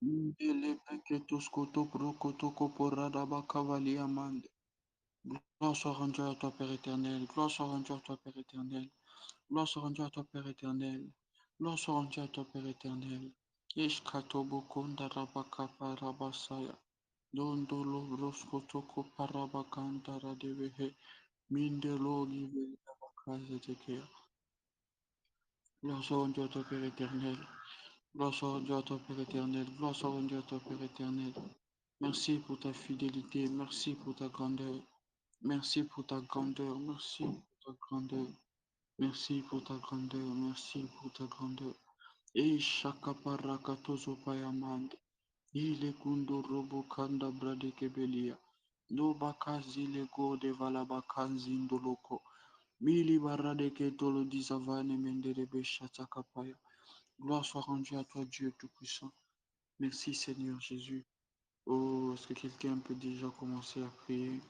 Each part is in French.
Indele peketos koto prokoto koporada bakavali amande. Gloire soit rendue à toi, Père éternel. Gloire soit rendue à toi, Père éternel. Gloire soit rendue à toi, Père éternel. Gloire soit rendue à toi, Père éternel. Ishkato bokonda rabaka parabasaya. Dondolo broskotoko parabakanta radevehe. Mindelo liveli abakaze tekea. Gloire soit rendue à toi, Père éternel. Gloire soit rendue à toi, Père éternel. Gloire soit rendue à toi, Père éternel. Merci pour ta fidélité. Merci pour ta grandeur. Merci pour ta grandeur. Merci pour ta grandeur. Merci pour ta grandeur. Merci pour ta grandeur. Et shakaparakatozo payamande. Ile kundo robo kanda brade kebelia. No bakazi le go de valabakanzi indoloko. Mili barade ketolo dizavane mendere beshatakapaya. Gloire soit rendue à toi, Dieu Tout-Puissant. Merci Seigneur Jésus. Oh, est-ce que quelqu'un peut déjà commencer à prier?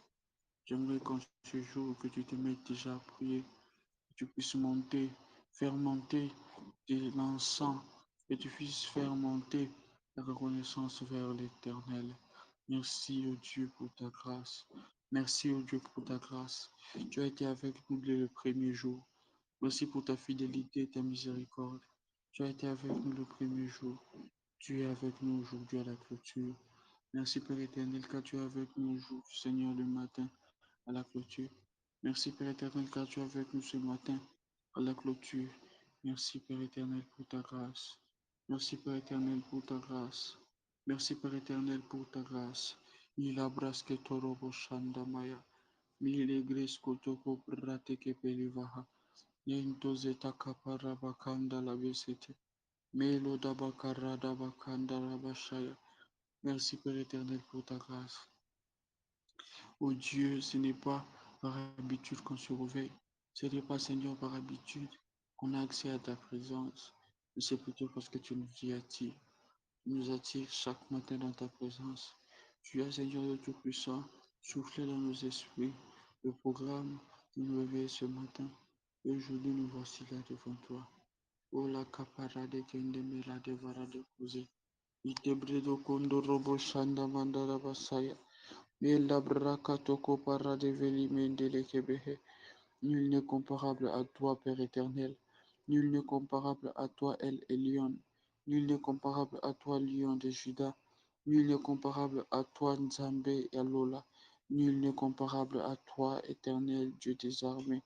J'aimerais qu'en ce jour, que tu te mettes déjà à prier, que tu puisses monter, faire monter de l'encens, que tu puisses faire monter la reconnaissance vers l'Éternel. Merci, oh Dieu, pour ta grâce. Merci, oh Dieu, pour ta grâce. Tu as été avec nous dès le premier jour. Merci pour ta fidélité et ta miséricorde. Tu as été avec nous le premier jour. Tu es avec nous aujourd'hui à la clôture. Merci Père éternel car tu es avec nous aujourd'hui, Seigneur, le matin à la clôture. Merci Père éternel car tu es avec nous ce matin à la clôture. Merci Père éternel pour ta grâce. Merci Père éternel pour ta grâce. Merci Père éternel pour ta grâce. Il abraske torobo shandamaya. Mille gres kotoko prate kepelivaha. Yento zeta kapara bakanda la besete. Melo dabakara dabakanda rabashaya. Merci Père éternel pour ta grâce. Oh Dieu, ce n'est pas par habitude qu'on se réveille. Ce n'est pas, Seigneur, par habitude qu'on a accès à ta présence. Mais c'est plutôt parce que tu nous y attires. Tu nous attires chaque matin dans ta présence. Tu as, Seigneur le Tout-Puissant, soufflé dans nos esprits le programme de nous réveiller ce matin. Et aujourd'hui, nous voici là devant toi. Oh la capara de kendemela de vara de cause. Itebredo kondo robo shanda mandara basaya. Mela braka toko para de veli mendele kebehe. Nul n'est comparable à toi, Père éternel. Nul n'est comparable à toi, El Elyon. Nul n'est comparable à toi, Lion de Juda. Nul n'est comparable à toi, Nzambe Yalola. Nul n'est comparable à toi, éternel Dieu des armées.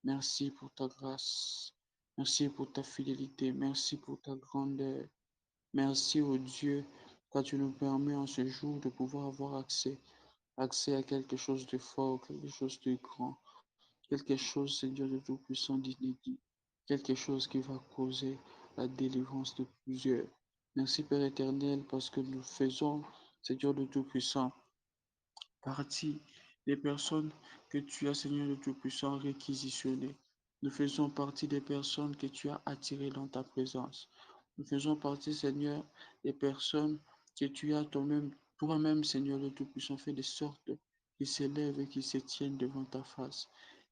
Merci pour ta grâce. Merci pour ta fidélité. Merci pour ta grandeur. Merci au Dieu, car tu nous permets en ce jour de pouvoir avoir accès à quelque chose de fort, quelque chose de grand, quelque chose, Seigneur de Tout-Puissant, d'inédit, quelque chose qui va causer la délivrance de plusieurs. Merci Père éternel, parce que nous faisons, Seigneur de Tout-Puissant, partie des personnes que tu as, Seigneur le Tout-Puissant, réquisitionnées. Nous faisons partie des personnes que tu as attirées dans ta présence. Nous faisons partie, Seigneur, des personnes que tu as toi-même, Seigneur le Tout-Puissant, fait de sorte qui s'élèvent et qui se tiennent devant ta face.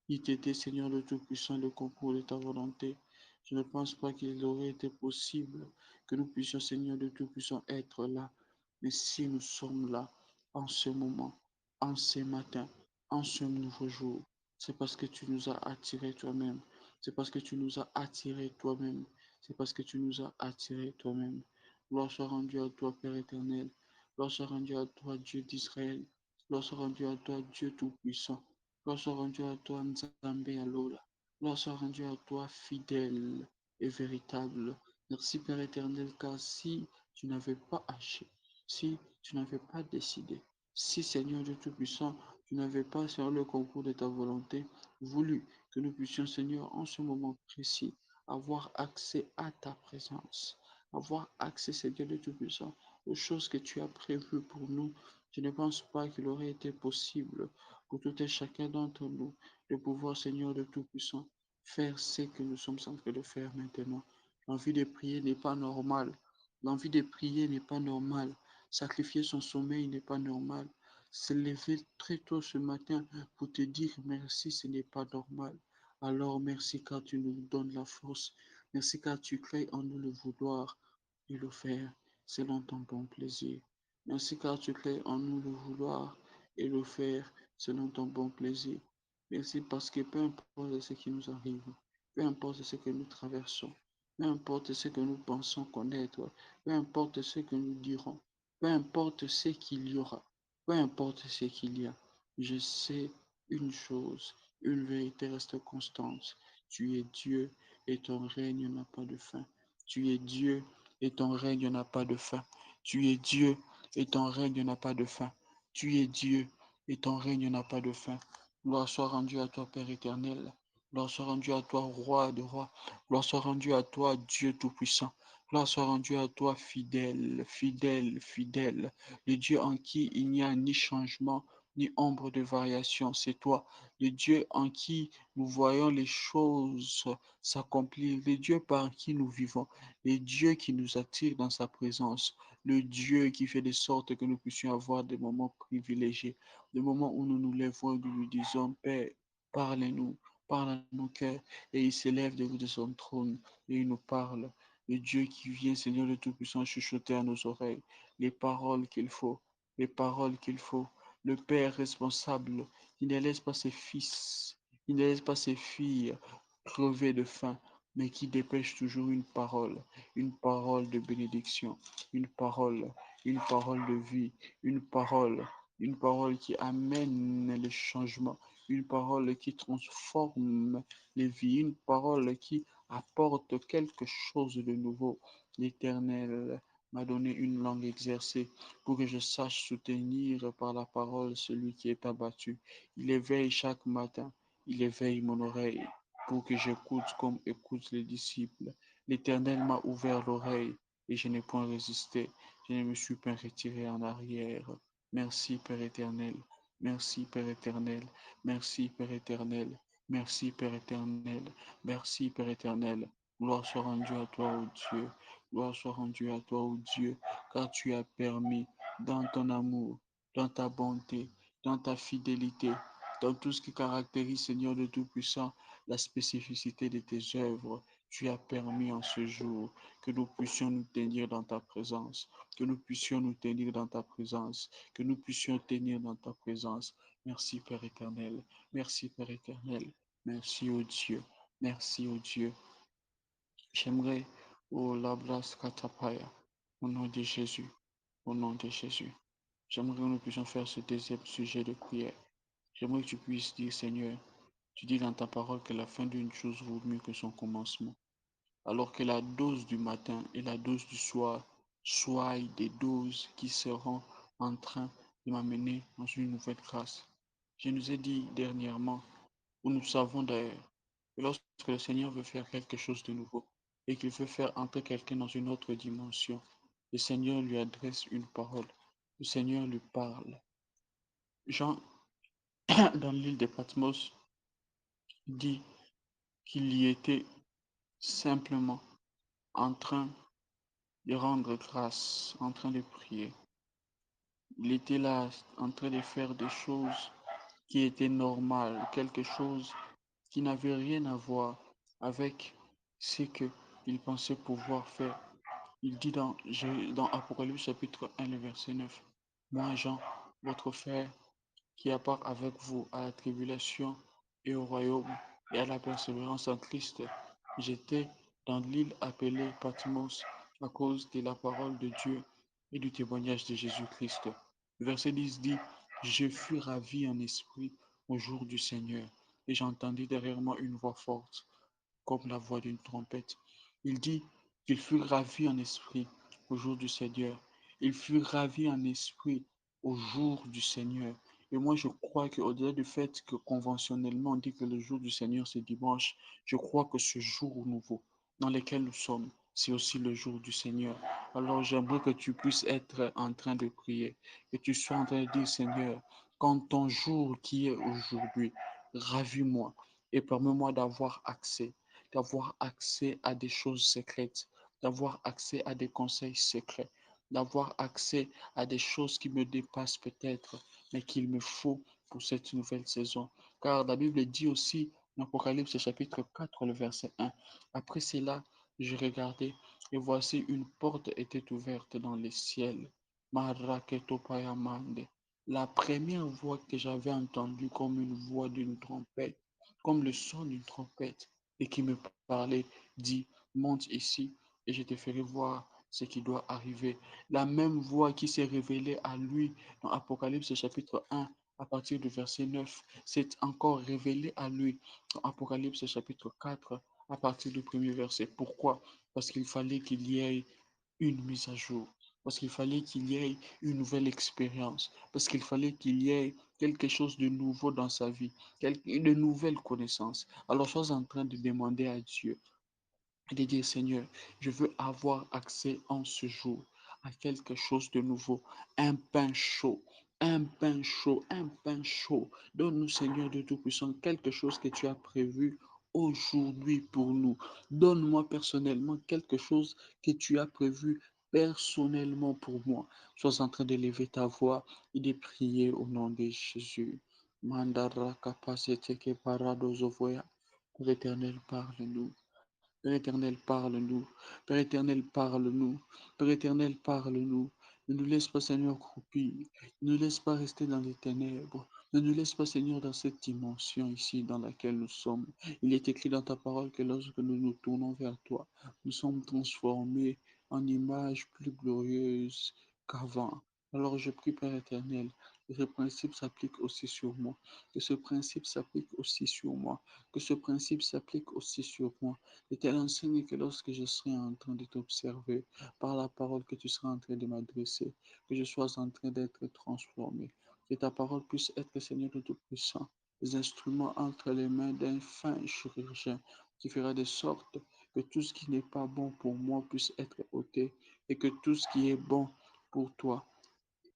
Il t'était, Seigneur le Tout-Puissant, le concours de ta volonté. Je ne pense pas qu'il aurait été possible que nous puissions, Seigneur le Tout-Puissant, être là. Mais si nous sommes là, en ce moment, en ce matin, en ce nouveau jour, c'est parce que tu nous as attirés toi-même. C'est parce que tu nous as attirés toi-même. C'est parce que tu nous as attirés toi-même. Gloire soit rendue à toi, Père éternel. Gloire soit rendue à toi, Dieu d'Israël. Gloire soit rendue à toi, Dieu tout-puissant. Gloire soit rendue à toi, Nzambe Alola. Gloire soit rendue à toi, fidèle et véritable. Merci, Père éternel, car si tu n'avais pas agi, si tu n'avais pas décidé, si, Seigneur Dieu Tout-Puissant, tu n'avais pas, sur le concours de ta volonté, voulu que nous puissions, Seigneur, en ce moment précis, avoir accès à ta présence, avoir accès, Seigneur Dieu Tout-Puissant, aux choses que tu as prévues pour nous, je ne pense pas qu'il aurait été possible pour tout et chacun d'entre nous de pouvoir, Seigneur de Tout-Puissant, faire ce que nous sommes en train de faire maintenant. L'envie de prier n'est pas normale. L'envie de prier n'est pas normale. Sacrifier son sommeil n'est pas normal. Se lever très tôt ce matin pour te dire merci, ce n'est pas normal. Alors merci car tu nous donnes la force. Merci car tu crées en nous le vouloir et le faire. selon ton bon plaisir. Merci car tu crées en nous le vouloir et le faire selon ton bon plaisir. Merci parce que peu importe ce qui nous arrive, peu importe ce que nous traversons, peu importe ce que nous pensons connaître, peu importe ce que nous dirons, peu importe ce qu'il y aura, peu importe ce qu'il y a, je sais une chose, une vérité reste constante. Tu es Dieu et ton règne n'a pas de fin. Tu es Dieu et ton règne n'a pas de fin. Tu es Dieu et ton règne n'a pas de fin. Tu es Dieu et ton règne n'a pas de fin. Gloire soit rendue à toi, Père éternel. Gloire soit rendue à toi, Roi de rois. Gloire soit rendue à toi, Dieu tout-puissant. Gloire soit rendue à toi, fidèle, fidèle, fidèle. Le Dieu en qui il n'y a ni changement, ni ombre de variation. C'est toi, le Dieu en qui nous voyons les choses s'accomplir, le Dieu par qui nous vivons, le Dieu qui nous attire dans sa présence, le Dieu qui fait de sorte que nous puissions avoir des moments privilégiés, des moments où nous nous lèvons et nous lui disons, Père, parlez-nous, parle à nos cœurs, et il s'élève de son trône et il nous parle. Le Dieu qui vient, Seigneur le Tout-Puissant, chuchoter à nos oreilles les paroles qu'il faut, les paroles qu'il faut. Le Père responsable, il ne laisse pas ses fils, il ne laisse pas ses filles crever de faim, mais qui dépêche toujours une parole de bénédiction, une parole, une parole de vie, une parole qui amène le changement, une parole qui transforme les vies, une parole qui apporte quelque chose de nouveau. L'Éternel m'a donné une langue exercée pour que je sache soutenir par la parole celui qui est abattu. Il éveille chaque matin, il éveille mon oreille pour que j'écoute comme écoutent les disciples. L'Éternel m'a ouvert l'oreille et je n'ai point résisté. Je ne me suis pas retiré en arrière. Merci Père éternel. Merci Père éternel. Merci Père éternel. Merci Père éternel. Merci Père éternel. Gloire soit rendue à toi, ô Dieu. Gloire soit rendue à toi, ô Dieu, car tu as permis dans ton amour, dans ta bonté, dans ta fidélité, dans tout ce qui caractérise, Seigneur de Tout-Puissant, la spécificité de tes œuvres. Tu as permis en ce jour que nous puissions nous tenir dans ta présence, que nous puissions nous tenir dans ta présence, que nous puissions tenir dans ta présence. Merci Père éternel, merci Père éternel, merci au Dieu, merci au Dieu. J'aimerais, au Lablas Katapaya, au nom de Jésus, au nom de Jésus. J'aimerais que nous puissions faire ce deuxième sujet de prière. J'aimerais que tu puisses dire, Seigneur, tu dis dans ta parole que la fin d'une chose vaut mieux que son commencement. Alors que la dose du matin et la dose du soir soient des doses qui seront en train de m'amener dans une nouvelle grâce. Je nous ai dit dernièrement, où nous savons d'ailleurs, que lorsque le Seigneur veut faire quelque chose de nouveau et qu'il veut faire entrer quelqu'un dans une autre dimension, le Seigneur lui adresse une parole. Le Seigneur lui parle. Jean, dans l'île de Patmos, dit qu'il y était simplement en train de rendre grâce, en train de prier. Il était là en train de faire des choses qui étaient normales, quelque chose qui n'avait rien à voir avec ce qu'il pensait pouvoir faire. Il dit dans Apocalypse chapitre 1, le verset 9, moi Jean, votre frère, qui a part avec vous à la tribulation et au royaume et à la persévérance en Christ. J'étais dans l'île appelée Patmos à cause de la parole de Dieu et du témoignage de Jésus-Christ. Le verset 10 dit, je fus ravi en esprit au jour du Seigneur et j'entendis derrière moi une voix forte comme la voix d'une trompette. Il dit qu'il fut ravi en esprit au jour du Seigneur. Il fut ravi en esprit au jour du Seigneur. Et moi, je crois qu'au-delà du fait que conventionnellement, on dit que le jour du Seigneur, c'est dimanche, je crois que ce jour nouveau dans lequel nous sommes, c'est aussi le jour du Seigneur. Alors, j'aimerais que tu puisses être en train de prier, que tu sois en train de dire, Seigneur, quand ton jour qui est aujourd'hui, ravis-moi et permets-moi d'avoir accès à des choses secrètes, d'avoir accès à des conseils secrets, d'avoir accès à des choses qui me dépassent peut-être, mais qu'il me faut pour cette nouvelle saison. Car la Bible dit aussi, dans Apocalypse chapitre 4, le verset 1, après cela, Je regardai, et voici une porte était ouverte dans les ciels. Maraketopayamande. La première voix que j'avais entendue comme une voix d'une trompette, comme le son d'une trompette, et qui me parlait, dit, monte ici, et je te ferai voir ce qui doit arriver. La même voix qui s'est révélée à lui dans Apocalypse chapitre 1, à partir du verset 9, s'est encore révélée à lui dans Apocalypse chapitre 4, à partir du premier verset. Pourquoi? Parce qu'il fallait qu'il y ait une mise à jour, parce qu'il fallait qu'il y ait une nouvelle expérience, parce qu'il fallait qu'il y ait quelque chose de nouveau dans sa vie, de nouvelles connaissances. Alors, je suis en train de demander à Dieu et de dire, Seigneur, je veux avoir accès en ce jour à quelque chose de nouveau, un pain chaud, un pain chaud, un pain chaud. Donne-nous, Seigneur de Tout-Puissant, quelque chose que tu as prévu aujourd'hui pour nous. Donne-moi personnellement quelque chose que tu as prévu personnellement pour moi. Sois en train de lever ta voix et de prier au nom de Jésus. Mandara kapasete ke paradozovoya. L'Éternel, parle-nous. Père éternel, parle-nous. Père éternel, parle-nous. Père éternel, parle-nous. Ne nous laisse pas, Seigneur, croupir. Ne nous laisse pas rester dans les ténèbres. Ne nous laisse pas, Seigneur, dans cette dimension ici dans laquelle nous sommes. Il est écrit dans ta parole que lorsque nous nous tournons vers toi, nous sommes transformés en images plus glorieuses qu'avant. Alors je prie, Père éternel, que ce principe s'applique aussi sur moi. Que ce principe s'applique aussi sur moi. Que ce principe s'applique aussi sur moi. Je t'ai enseigné que lorsque je serai en train de t'observer par la parole que tu seras en train de m'adresser, que je sois en train d'être transformé, que ta parole puisse être, Seigneur de Tout-Puissant, des instruments entre les mains d'un fin chirurgien qui fera de sorte que tout ce qui n'est pas bon pour moi puisse être ôté et que tout ce qui est bon pour toi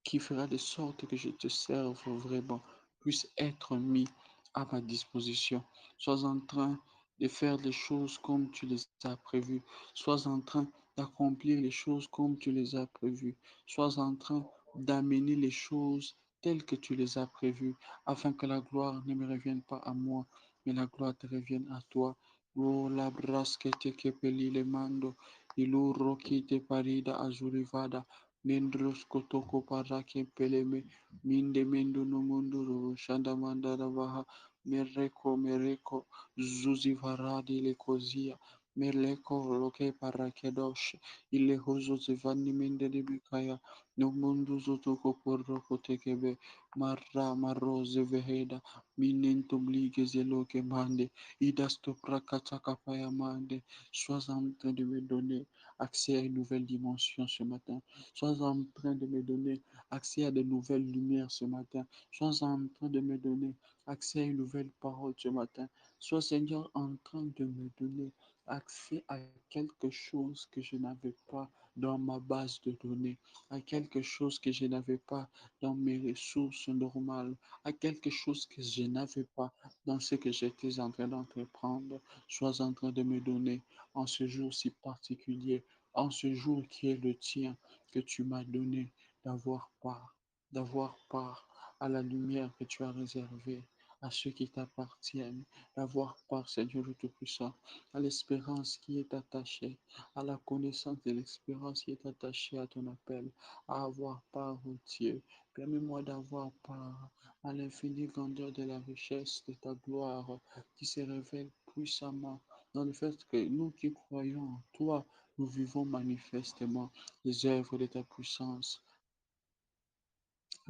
qui fera de sorte que je te serve vraiment, puisse être mis à ma disposition. Sois en train de faire les choses comme tu les as prévues. Sois en train d'accomplir les choses comme tu les as prévues. Sois en train d'amener les choses telles que tu les as prévues, afin que la gloire ne me revienne pas à moi, mais la gloire te revienne à toi. Oh, la brasquete que peli le mando, iluro qui te parida azurivada. Mendros kotoko parake peleme minde mendo no mondoro shanda mandara baha mereko zuzi varadi le kozia meleko loke parakedosh ile hozo zevani mende de bikaya no mundu zotoko porroko tekebe marra marroze veheda minento blige zeloke mande idasto prakata kapaya mande sois en train de me donner accès à une nouvelle dimension ce matin. Sois en train de me donner accès à de nouvelles lumières ce matin. Sois en train de me donner accès à une nouvelle parole ce matin. Sois, Seigneur, en train de me donner accès à quelque chose que je n'avais pas dans ma base de données, à quelque chose que je n'avais pas dans mes ressources normales, à quelque chose que je n'avais pas dans ce que j'étais en train d'entreprendre. Sois en train de me donner en ce jour si particulier, en ce jour qui est le tien, que tu m'as donné, d'avoir part à la lumière que tu as réservée à ceux qui t'appartiennent, d'avoir part, Seigneur le Tout-Puissant, à l'espérance qui est attachée, à la connaissance de l'espérance qui est attachée à ton appel, à avoir part au Dieu. Permets-moi d'avoir part à l'infinie grandeur de la richesse de ta gloire qui se révèle puissamment dans le fait que nous qui croyons en toi, nous vivons manifestement les œuvres de ta puissance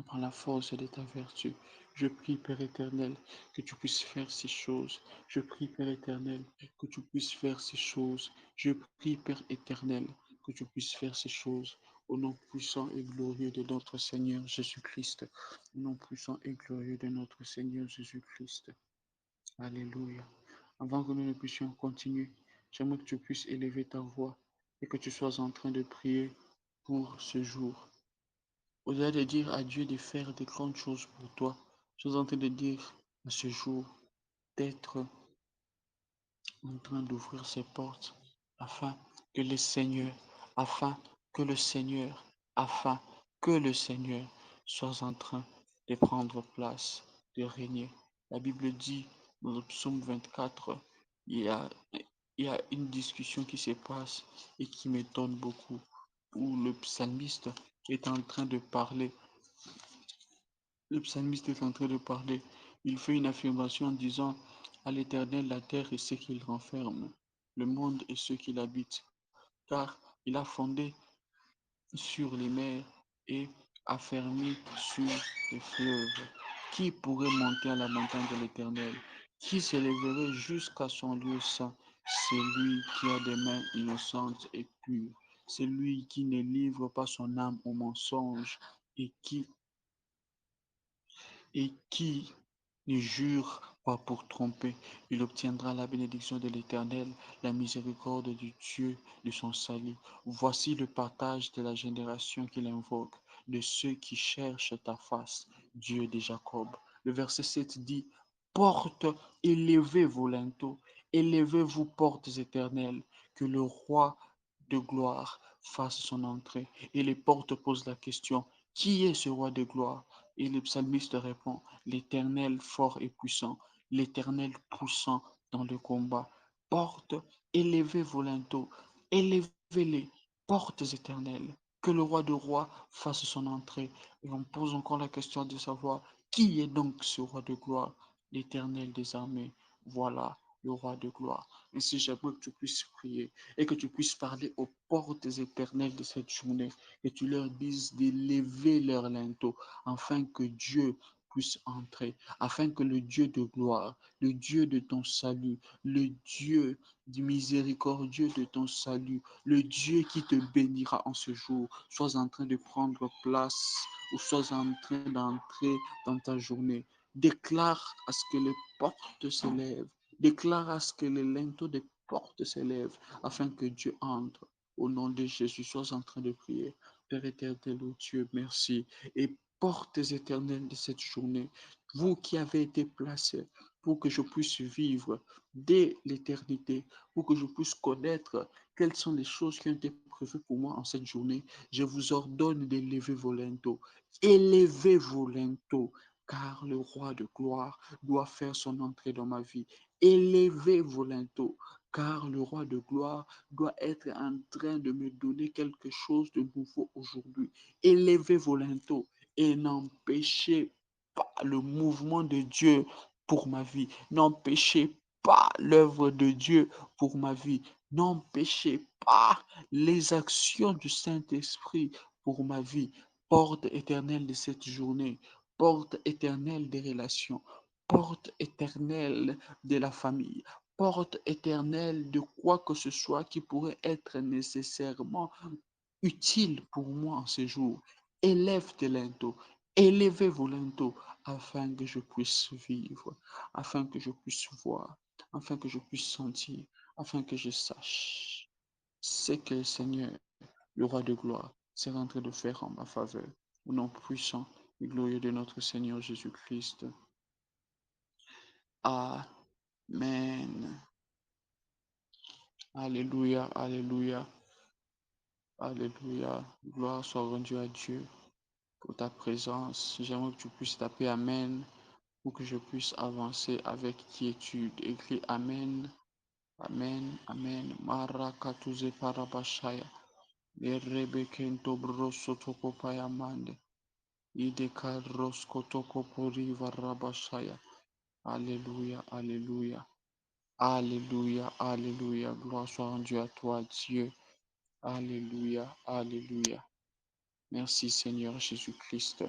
par la force de ta vertu. Je prie, Père éternel, que tu puisses faire ces choses. Je prie, Père éternel, que tu puisses faire ces choses. Je prie, Père éternel, que tu puisses faire ces choses. Au nom puissant et glorieux de notre Seigneur Jésus-Christ. Au nom puissant et glorieux de notre Seigneur Jésus-Christ. Alléluia. Avant que nous ne puissions continuer, j'aimerais que tu puisses élever ta voix et que tu sois en train de prier pour ce jour. Au-delà de dire à Dieu de faire des grandes choses pour toi, je suis en train de dire à ce jour d'être en train d'ouvrir ses portes afin que le Seigneur, afin que le Seigneur, afin que le Seigneur soit en train de prendre place, de régner. La Bible dit dans le psaume 24, il y a il y a une discussion qui se passe et qui m'étonne beaucoup, où le psalmiste est en train de parler. Le psalmiste est en train de parler. Il fait une affirmation en disant à l'Éternel la terre et ce qu'il renferme, le monde et ceux qui l'habitent, car il a fondé sur les mers et affermi sur les fleuves. Qui pourrait monter à la montagne de l'Éternel? Qui s'élèverait jusqu'à son lieu saint? C'est lui qui a des mains innocentes et pures. C'est lui qui ne livre pas son âme au mensonge et qui ne jure pas pour tromper. Il obtiendra la bénédiction de l'Éternel, la miséricorde du Dieu de son salut. Voici le partage de la génération qu'il invoque, de ceux qui cherchent ta face, Dieu de Jacob. Le verset 7 dit, porte, élevez vos linteaux, élevez-vous portes éternelles, que le roi de gloire fasse son entrée. Et les portes posent la question, qui est ce roi de gloire? Et le psalmiste répond, l'Éternel fort et puissant, l'Éternel puissant dans le combat. Porte, élevez vos linteaux, élevez-les, portes éternelles, que le roi de rois fasse son entrée. Et on pose encore la question de savoir, qui est donc ce roi de gloire? L'Éternel des armées, voilà le roi de gloire. Ainsi, j'aimerais que tu puisses prier et que tu puisses parler aux portes éternelles de cette journée, et tu leur dises d'élever leurs linteaux, afin que Dieu puisse entrer, afin que le Dieu de gloire, le Dieu de ton salut, le Dieu du miséricordieux de ton salut, le Dieu qui te bénira en ce jour, soit en train de prendre place ou soit en train d'entrer dans ta journée. Déclare à ce que les portes s'élèvent, déclare à ce que les linteaux des portes s'élèvent, afin que Dieu entre. Au nom de Jésus, sois en train de prier. Père éternel, oh Dieu, merci. Et portes éternelles de cette journée, vous qui avez été placés pour que je puisse vivre dès l'éternité, pour que je puisse connaître quelles sont les choses qui ont été prévues pour moi en cette journée, je vous ordonne d'élever vos linteaux. Élevez vos linteaux, car le roi de gloire doit faire son entrée dans ma vie. Élevez vos linteaux, car le roi de gloire doit être en train de me donner quelque chose de nouveau aujourd'hui. Élevez vos linteaux et n'empêchez pas le mouvement de Dieu pour ma vie. N'empêchez pas l'œuvre de Dieu pour ma vie. N'empêchez pas les actions du Saint-Esprit pour ma vie. Porte éternelle de cette journée, porte éternelle des relations, porte éternelle de la famille, porte éternelle de quoi que ce soit qui pourrait être nécessairement utile pour moi en ce jour. Élève tes linteaux, élevez vos linteaux, afin que je puisse vivre, afin que je puisse voir, afin que je puisse sentir, afin que je sache ce que le Seigneur, le roi de gloire, s'est rentré de faire en ma faveur. Au nom puissant et glorieux de notre Seigneur Jésus-Christ. Amen. Alléluia, alléluia, alléluia. Gloire soit rendue à Dieu pour ta présence. J'aimerais que tu puisses taper Amen pour que je puisse avancer avec quiétude. Écris Amen, Amen, Amen. Marakatuze parabashaya. Erebekento brosotoko payamande. Ideka roskotoko pori varabashaya. Alléluia, alléluia. Alléluia, alléluia. Gloire soit rendue à toi, Dieu. Alléluia, alléluia. Merci Seigneur Jésus-Christ.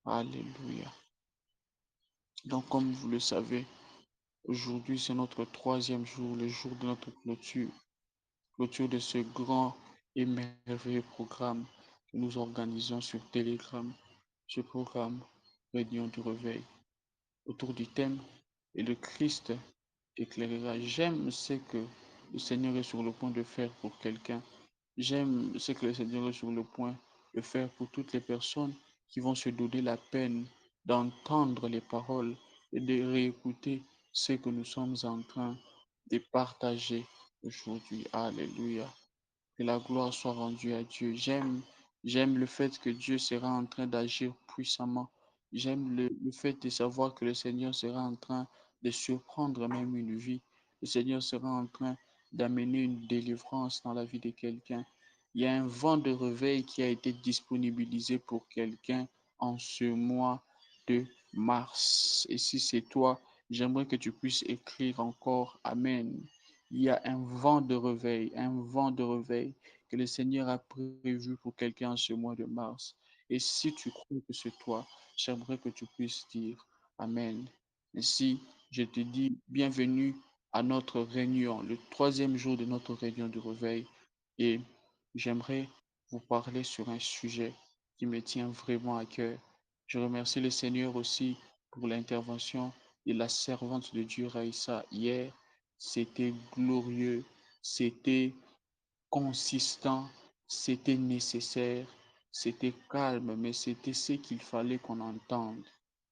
Alléluia. Donc comme vous le savez, aujourd'hui c'est notre troisième jour, le jour de notre clôture. Clôture de ce grand et merveilleux programme que nous organisons sur Telegram. Ce programme, Réunion du Réveil, autour du thème et le Christ éclairera. J'aime ce que le Seigneur est sur le point de faire pour quelqu'un. J'aime ce que le Seigneur est sur le point de faire pour toutes les personnes qui vont se donner la peine d'entendre les paroles et de réécouter ce que nous sommes en train de partager aujourd'hui. Alléluia. Que la gloire soit rendue à Dieu. J'aime le fait que Dieu sera en train d'agir puissamment. J'aime le fait de savoir que le Seigneur sera en train de surprendre même une vie. Le Seigneur sera en train d'amener une délivrance dans la vie de quelqu'un. Il y a un vent de réveil qui a été disponibilisé pour quelqu'un en ce mois de mars. Et si c'est toi, j'aimerais que tu puisses écrire encore Amen. Il y a un vent de réveil que le Seigneur a prévu pour quelqu'un en ce mois de mars. Et si tu crois que c'est toi, j'aimerais que tu puisses dire Amen. Ainsi, je te dis bienvenue à notre réunion, le troisième jour de notre réunion de réveil. Et j'aimerais vous parler sur un sujet qui me tient vraiment à cœur. Je remercie le Seigneur aussi pour l'intervention de la servante de Dieu Raïssa hier. C'était glorieux, c'était consistant, c'était nécessaire, c'était calme, mais c'était ce qu'il fallait qu'on entende.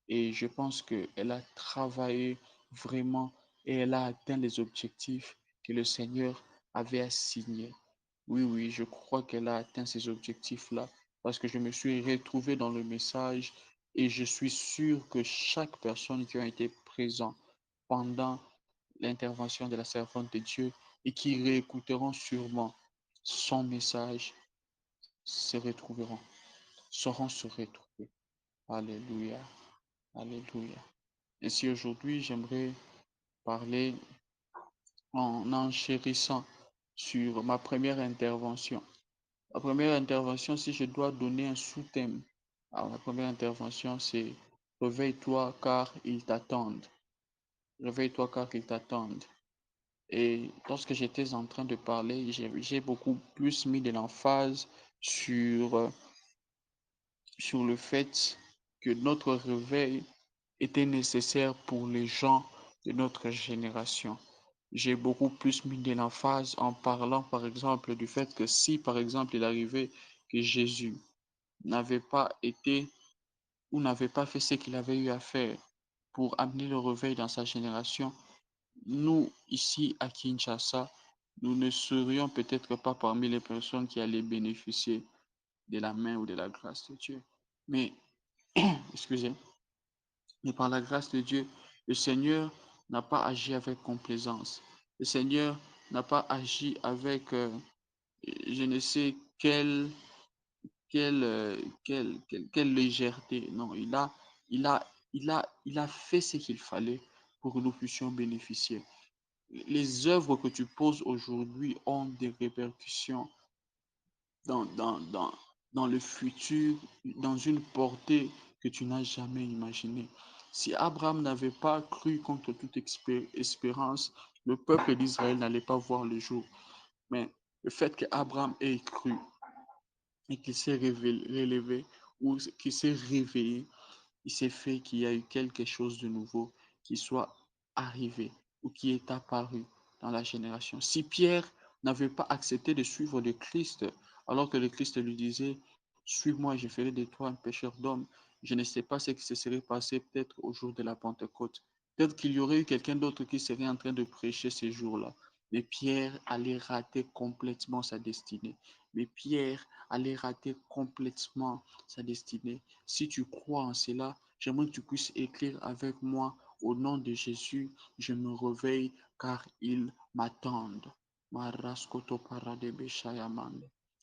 Et je pense qu'elle a travaillé vraiment et elle a atteint les objectifs que le Seigneur avait assignés. Oui, oui, je crois qu'elle a atteint ces objectifs-là parce que je me suis retrouvé dans le message et je suis sûr que chaque personne qui a été présente pendant l'intervention de la servante de Dieu et qui réécouteront sûrement son message se retrouveront, sauront se retrouver. Alléluia, alléluia. Ainsi aujourd'hui, j'aimerais parler en enchérissant sur ma première intervention. La première intervention, si je dois donner un sous-thème à ma première intervention, c'est réveille-toi car ils t'attendent. Réveille-toi car ils t'attendent. Et lorsque j'étais en train de parler, j'ai beaucoup plus mis de l'emphase sur, sur le fait que notre réveil était nécessaire pour les gens de notre génération. J'ai beaucoup plus mis de l'emphase en parlant, par exemple, du fait que si, par exemple, il arrivait que Jésus n'avait pas été ou n'avait pas fait ce qu'il avait eu à faire pour amener le réveil dans sa génération, nous, ici à Kinshasa, nous ne serions peut-être pas parmi les personnes qui allaient bénéficier de la main ou de la grâce de Dieu. Mais, excusez, mais par la grâce de Dieu, le Seigneur n'a pas agi avec complaisance. Le Seigneur n'a pas agi avec je ne sais quelle légèreté. Non, il a fait ce qu'il fallait pour que nous puissions bénéficier. Les œuvres que tu poses aujourd'hui ont des répercussions dans, dans, dans, dans le futur, dans une portée que tu n'as jamais imaginée. Si Abraham n'avait pas cru contre toute espérance, le peuple d'Israël n'allait pas voir le jour. Mais le fait qu'Abraham ait cru et qu'il s'est relevé ou qu'il s'est réveillé, il s'est fait qu'il y a eu quelque chose de nouveau qui soit arrivé ou qui est apparu dans la génération. Si Pierre n'avait pas accepté de suivre le Christ, alors que le Christ lui disait, suis-moi, je ferai de toi un pécheur d'homme, je ne sais pas ce qui se serait passé peut-être au jour de la Pentecôte. Peut-être qu'il y aurait eu quelqu'un d'autre qui serait en train de prêcher ces jours-là. Mais Pierre allait rater complètement sa destinée. Mais Pierre allait rater complètement sa destinée. Si tu crois en cela, j'aimerais que tu puisses écrire avec moi au nom de Jésus, je me réveille car ils m'attendent.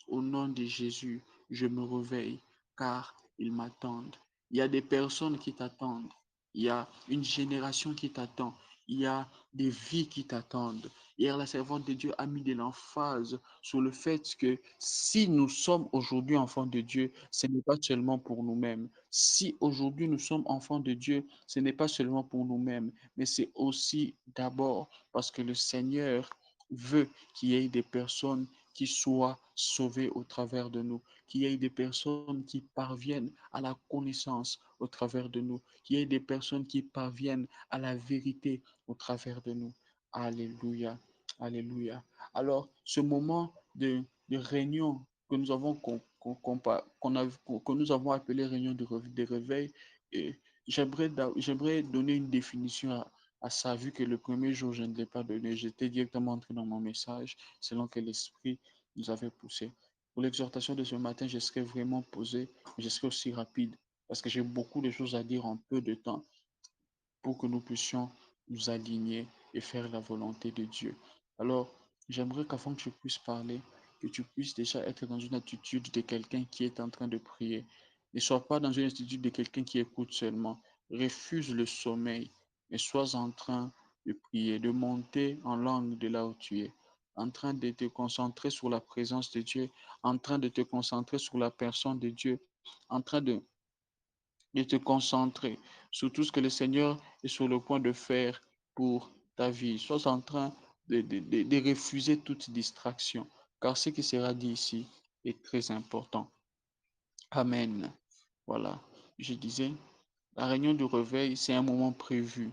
Au nom de Jésus, je me réveille car ils m'attendent. Il y a des personnes qui t'attendent. Il y a une génération qui t'attend. Il y a des vies qui t'attendent. Hier, la servante de Dieu a mis de l'emphase sur le fait que si nous sommes aujourd'hui enfants de Dieu, ce n'est pas seulement pour nous-mêmes. Si aujourd'hui nous sommes enfants de Dieu, ce n'est pas seulement pour nous-mêmes, mais c'est aussi d'abord parce que le Seigneur veut qu'il y ait des personnes qui soient sauvées au travers de nous, qu'il y ait des personnes qui parviennent à la connaissance au travers de nous, qu'il y ait des personnes qui parviennent à la vérité au travers de nous. Alléluia. Alléluia. Alors, ce moment de réunion que nous avons, que nous avons appelé réunion de réveil, et j'aimerais donner une définition à ça, vu que le premier jour, je ne l'ai pas donné. J'étais directement entré dans mon message, selon que l'Esprit nous avait poussé. Pour l'exhortation de ce matin, je serai vraiment posé, mais je serai aussi rapide, parce que j'ai beaucoup de choses à dire en peu de temps pour que nous puissions nous aligner et faire la volonté de Dieu. Alors, J'aimerais qu'avant que je puisse parler, que tu puisses déjà être dans une attitude de quelqu'un qui est en train de prier. Ne sois pas dans une attitude de quelqu'un qui écoute seulement. Refuse le sommeil, mais sois en train de prier, de monter en langue de là où tu es, en train de te concentrer sur la présence de Dieu, en train de te concentrer sur la personne de Dieu, en train de te concentrer sur tout ce que le Seigneur est sur le point de faire pour ta vie. Sois en train de refuser toute distraction, car ce qui sera dit ici est très important. Amen. Voilà, je disais, la réunion du réveil, c'est un moment prévu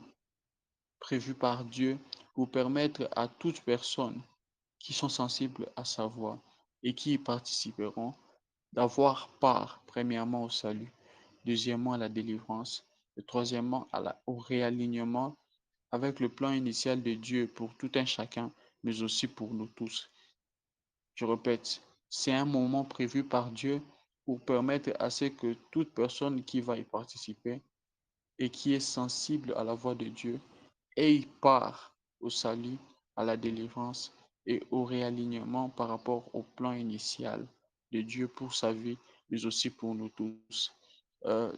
par Dieu pour permettre à toute personne qui sont sensibles à sa voix et qui y participeront d'avoir part, premièrement, au salut, deuxièmement, à la délivrance, et troisièmement, au réalignement avec le plan initial de Dieu pour tout un chacun, mais aussi pour nous tous. Je répète, c'est un moment prévu par Dieu pour permettre à ce que toute personne qui va y participer et qui est sensible à la voix de Dieu ait part au salut, à la délivrance et au réalignement par rapport au plan initial de Dieu pour sa vie, mais aussi pour nous tous.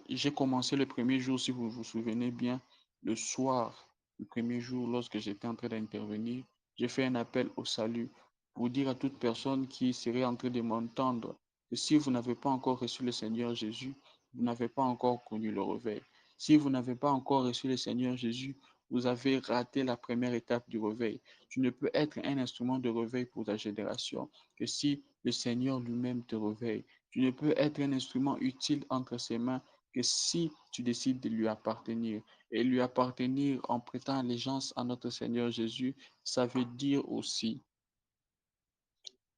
J'ai commencé le premier jour, si vous vous souvenez bien, le soir, le premier jour, lorsque j'étais en train d'intervenir, j'ai fait un appel au salut pour dire à toute personne qui serait en train de m'entendre que si vous n'avez pas encore reçu le Seigneur Jésus, vous n'avez pas encore connu le réveil. Si vous n'avez pas encore reçu le Seigneur Jésus, vous avez raté la première étape du réveil. Tu ne peux être un instrument de réveil pour ta génération que si le Seigneur lui-même te réveille. Tu ne peux être un instrument utile entre ses mains que si tu décides de lui appartenir. Et lui appartenir en prêtant allégeance à notre Seigneur Jésus, ça veut dire aussi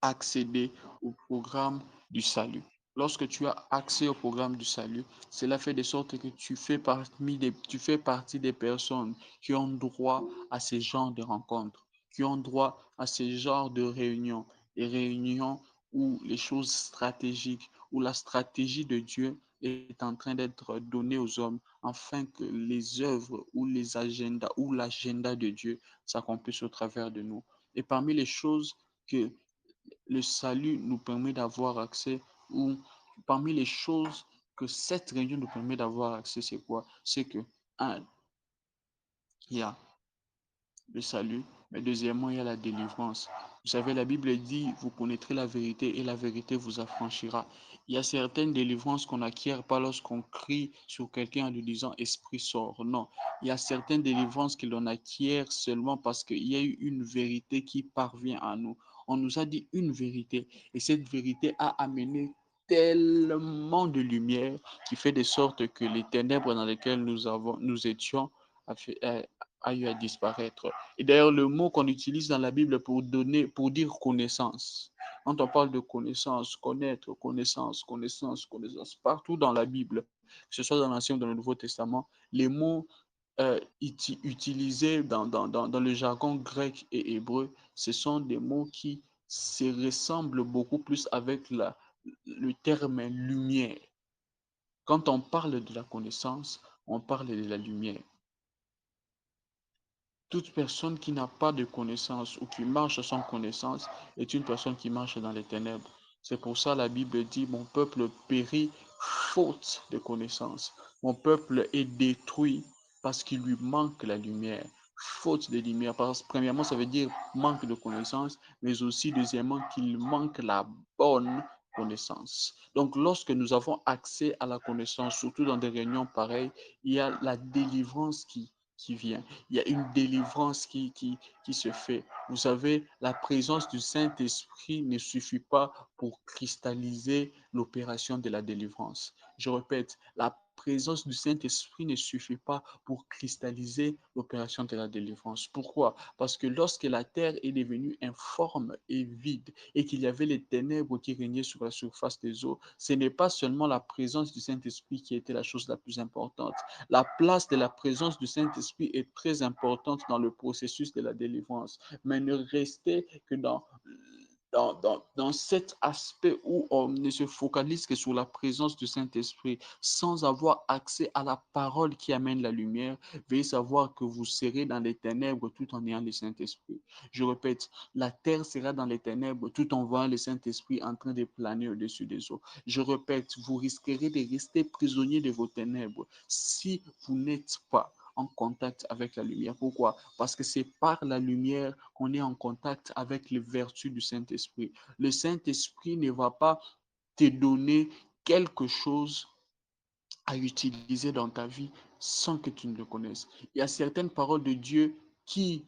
accéder au programme du salut. Lorsque tu as accès au programme du salut, cela fait de sorte que tu fais partie des personnes qui ont droit à ce genre de rencontres, qui ont droit à ce genre de réunions, des réunions où les choses stratégiques, où la stratégie de Dieu est en train d'être donnée aux hommes afin que les œuvres ou les agendas ou l'agenda de Dieu s'accomplissent au travers de nous. Et parmi les choses que le salut nous permet d'avoir accès, ou parmi les choses que cette réunion nous permet d'avoir accès, c'est quoi? C'est que, un, il y a le salut, mais deuxièmement, il y a la délivrance. Vous savez, la Bible dit, vous connaîtrez la vérité et la vérité vous affranchira. Il y a certaines délivrances qu'on n'acquiert pas lorsqu'on crie sur quelqu'un en lui disant Esprit sort. Non, il y a certaines délivrances que l'on acquiert seulement parce qu'il y a eu une vérité qui parvient à nous. On nous a dit une vérité et cette vérité a amené tellement de lumière qui fait de sorte que les ténèbres dans lesquelles nous étions a eu à disparaître. Et d'ailleurs, le mot qu'on utilise dans la Bible pour dire connaissance, quand on parle de connaissance, connaître, connaissance, partout dans la Bible, que ce soit dans l'Ancien ou dans le Nouveau Testament, les mots utilisés dans le jargon grec et hébreu, ce sont des mots qui se ressemblent beaucoup plus avec le terme lumière. Quand on parle de la connaissance, on parle de la lumière. Toute personne qui n'a pas de connaissance ou qui marche sans connaissance est une personne qui marche dans les ténèbres. C'est pour ça que la Bible dit, mon peuple périt faute de connaissance. Mon peuple est détruit parce qu'il lui manque la lumière. Faute de lumière. Parce que premièrement, ça veut dire manque de connaissance, mais aussi deuxièmement qu'il manque la bonne connaissance. Donc lorsque nous avons accès à la connaissance, surtout dans des réunions pareilles, il y a la délivrance qui vient. Il y a une délivrance qui se fait. Vous savez, la présence du Saint-Esprit ne suffit pas pour cristalliser l'opération de la délivrance. Je répète, la présence du Saint-Esprit ne suffit pas pour cristalliser l'opération de la délivrance. Pourquoi? Parce que lorsque la terre est devenue informe et vide et qu'il y avait les ténèbres qui régnaient sur la surface des eaux, ce n'est pas seulement la présence du Saint-Esprit qui était la chose la plus importante. La place de la présence du Saint-Esprit est très importante dans le processus de la délivrance, mais ne restez que dans dans cet aspect où on ne se focalise que sur la présence du Saint-Esprit sans avoir accès à la parole qui amène la lumière, veuillez savoir que vous serez dans les ténèbres tout en ayant le Saint-Esprit. Je répète, la terre sera dans les ténèbres tout en voyant le Saint-Esprit en train de planer au-dessus des eaux. Je répète, vous risquerez de rester prisonnier de vos ténèbres si vous n'êtes pas en contact avec la lumière. Pourquoi? Parce que c'est par la lumière qu'on est en contact avec les vertus du Saint-Esprit. Le Saint-Esprit ne va pas te donner quelque chose à utiliser dans ta vie sans que tu ne le connaisses. Il y a certaines paroles de Dieu qui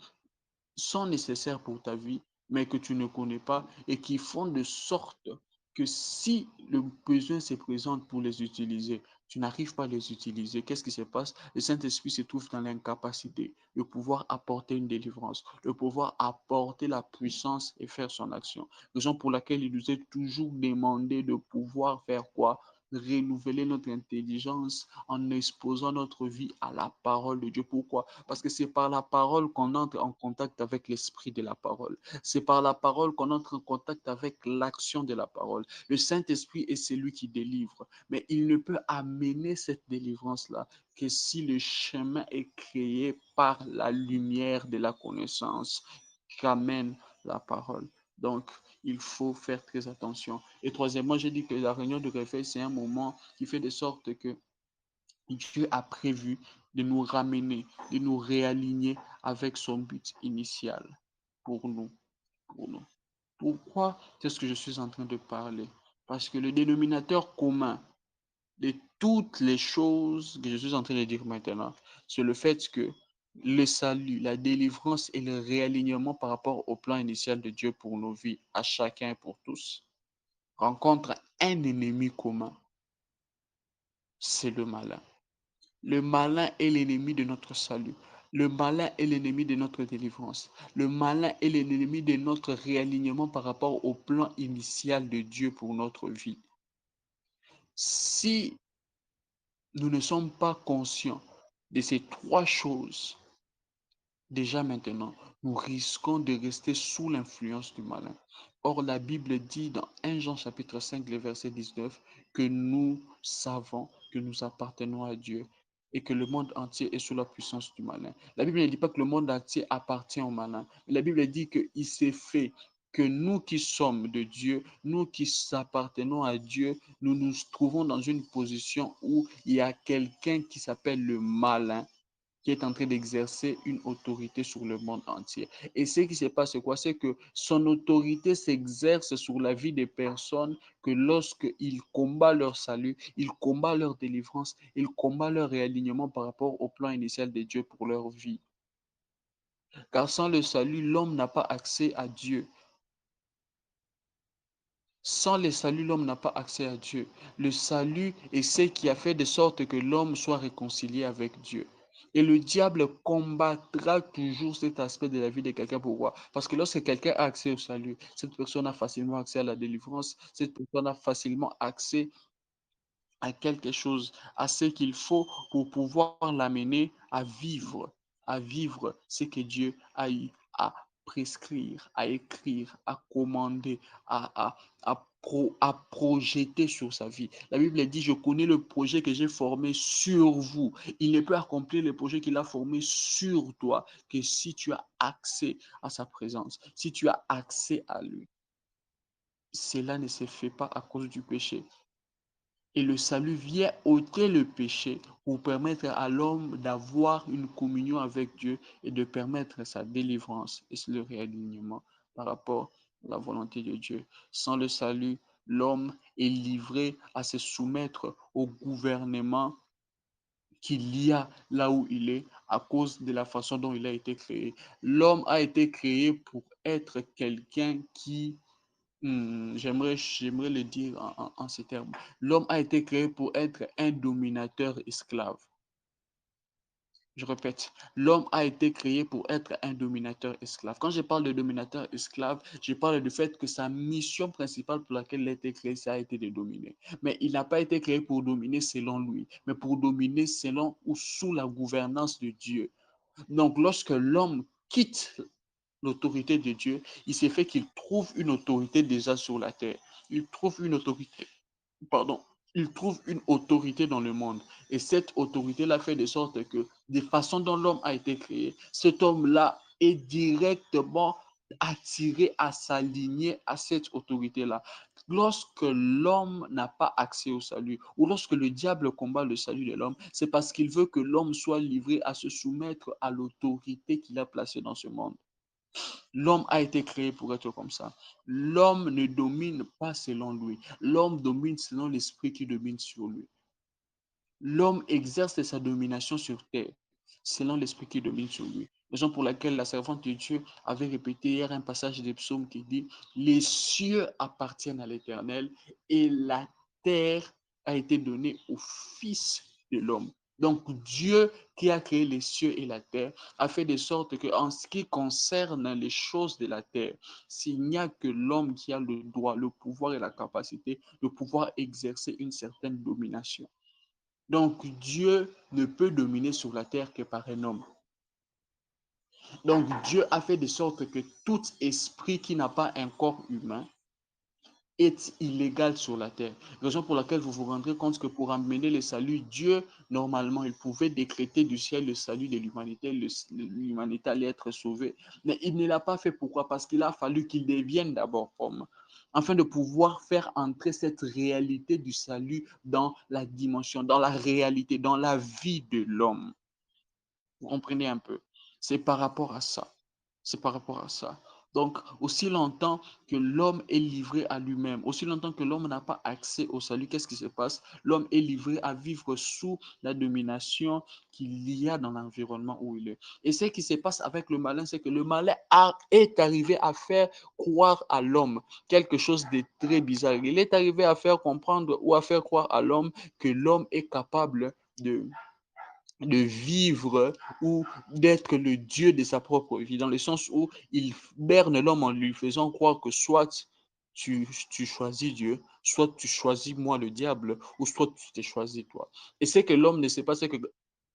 sont nécessaires pour ta vie, mais que tu ne connais pas et qui font de sorte que si le besoin se présente pour les utiliser, tu n'arrives pas à les utiliser. Qu'est-ce qui se passe? Le Saint-Esprit se trouve dans l'incapacité de pouvoir apporter une délivrance, de pouvoir apporter la puissance et faire son action. Raison pour laquelle il nous est toujours demandé de pouvoir faire quoi? Renouveler notre intelligence en exposant notre vie à la parole de Dieu. Pourquoi? Parce que c'est par la parole qu'on entre en contact avec l'esprit de la parole. C'est par la parole qu'on entre en contact avec l'action de la parole. Le Saint-Esprit est celui qui délivre, mais il ne peut amener cette délivrance-là que si le chemin est créé par la lumière de la connaissance qu'amène la parole. Donc, il faut faire très attention. Et troisièmement, j'ai dit que la réunion de réveil, c'est un moment qui fait de sorte que Dieu a prévu de nous ramener, de nous réaligner avec son but initial pour nous. Pour nous. Pourquoi est-ce que je suis en train de parler? Parce que le dénominateur commun de toutes les choses que je suis en train de dire maintenant, c'est le fait que le salut, la délivrance et le réalignement par rapport au plan initial de Dieu pour nos vies, à chacun et pour tous, rencontrent un ennemi commun, c'est le malin. Le malin est l'ennemi de notre salut. Le malin est l'ennemi de notre délivrance. Le malin est l'ennemi de notre réalignement par rapport au plan initial de Dieu pour notre vie. Si nous ne sommes pas conscients de ces trois choses, déjà maintenant, nous risquons de rester sous l'influence du malin. Or, la Bible dit dans 1 Jean chapitre 5, le verset 19, que nous savons que nous appartenons à Dieu et que le monde entier est sous la puissance du malin. La Bible ne dit pas que le monde entier appartient au malin. La Bible dit qu'il s'est fait que nous qui sommes de Dieu, nous qui appartenons à Dieu, nous nous trouvons dans une position où il y a quelqu'un qui s'appelle le malin qui est en train d'exercer une autorité sur le monde entier. Et ce qui se passe, c'est quoi? C'est que son autorité s'exerce sur la vie des personnes que lorsqu'il combat leur salut, il combat leur délivrance, il combat leur réalignement par rapport au plan initial de Dieu pour leur vie. Car sans le salut, l'homme n'a pas accès à Dieu. Sans le salut, l'homme n'a pas accès à Dieu. Le salut est ce qui a fait de sorte que l'homme soit réconcilié avec Dieu. Et le diable combattra toujours cet aspect de la vie de quelqu'un. Pourquoi? Parce que lorsque quelqu'un a accès au salut, cette personne a facilement accès à la délivrance, cette personne a facilement accès à quelque chose, à ce qu'il faut pour pouvoir l'amener à vivre ce que Dieu a eu à prescrire, à écrire, à commander, à projeter sur sa vie. La Bible dit, je connais le projet que j'ai formé sur vous. Il ne peut accomplir le projet qu'il a formé sur toi que si tu as accès à sa présence, si tu as accès à lui. Cela ne se fait pas à cause du péché. Et le salut vient ôter le péché pour permettre à l'homme d'avoir une communion avec Dieu et de permettre sa délivrance et le réalignement par rapport à la volonté de Dieu. Sans le salut, l'homme est livré à se soumettre au gouvernement qu'il y a là où il est à cause de la façon dont il a été créé. L'homme a été créé pour être quelqu'un qui j'aimerais le dire en ces termes. L'homme a été créé pour être un dominateur esclave. Je répète, l'homme a été créé pour être un dominateur esclave. Quand je parle de dominateur esclave, je parle du fait que sa mission principale pour laquelle il a été créé, ça a été de dominer. Mais il n'a pas été créé pour dominer selon lui, mais pour dominer selon ou sous la gouvernance de Dieu. Donc, lorsque l'homme quitte l'autorité de Dieu, il s'est fait qu'il trouve une autorité déjà sur la terre. Il trouve une autorité, pardon, il trouve une autorité dans le monde. Et cette autorité-là fait de sorte que, des façons dont l'homme a été créé, cet homme-là est directement attiré à s'aligner à cette autorité-là. Lorsque l'homme n'a pas accès au salut, ou lorsque le diable combat le salut de l'homme, c'est parce qu'il veut que l'homme soit livré à se soumettre à l'autorité qu'il a placée dans ce monde. L'homme a été créé pour être comme ça. L'homme ne domine pas selon lui. L'homme domine selon l'esprit qui domine sur lui. L'homme exerce sa domination sur terre selon l'esprit qui domine sur lui. Raison pour laquelle la servante de Dieu avait répété hier un passage des psaumes qui dit: les cieux appartiennent à l'Éternel et la terre a été donnée au Fils de l'homme. Donc Dieu qui a créé les cieux et la terre a fait de sorte que, en ce qui concerne les choses de la terre, s'il n'y a que l'homme qui a le droit, le pouvoir et la capacité de pouvoir exercer une certaine domination. Donc Dieu ne peut dominer sur la terre que par un homme. Donc Dieu a fait de sorte que tout esprit qui n'a pas un corps humain est illégal sur la terre. Raison pour laquelle vous vous rendrez compte que pour amener le salut, Dieu, normalement, il pouvait décréter du ciel le salut de l'humanité, l'humanité allait être sauvée. Mais il ne l'a pas fait. Pourquoi? Parce qu'il a fallu qu'il devienne d'abord homme, afin de pouvoir faire entrer cette réalité du salut dans la dimension, dans la réalité, dans la vie de l'homme. Vous comprenez un peu? C'est par rapport à ça. C'est par rapport à ça. Donc, aussi longtemps que l'homme est livré à lui-même, aussi longtemps que l'homme n'a pas accès au salut, qu'est-ce qui se passe? L'homme est livré à vivre sous la domination qu'il y a dans l'environnement où il est. Et ce qui se passe avec le malin, c'est que le malin est arrivé à faire croire à l'homme quelque chose de très bizarre. Il est arrivé à faire comprendre ou à faire croire à l'homme que l'homme est capable de vivre ou d'être le Dieu de sa propre vie, dans le sens où il berne l'homme en lui faisant croire que soit tu choisis Dieu, soit tu choisis moi le diable, ou soit tu t'es choisi toi. Et c'est que l'homme ne sait pas, c'est que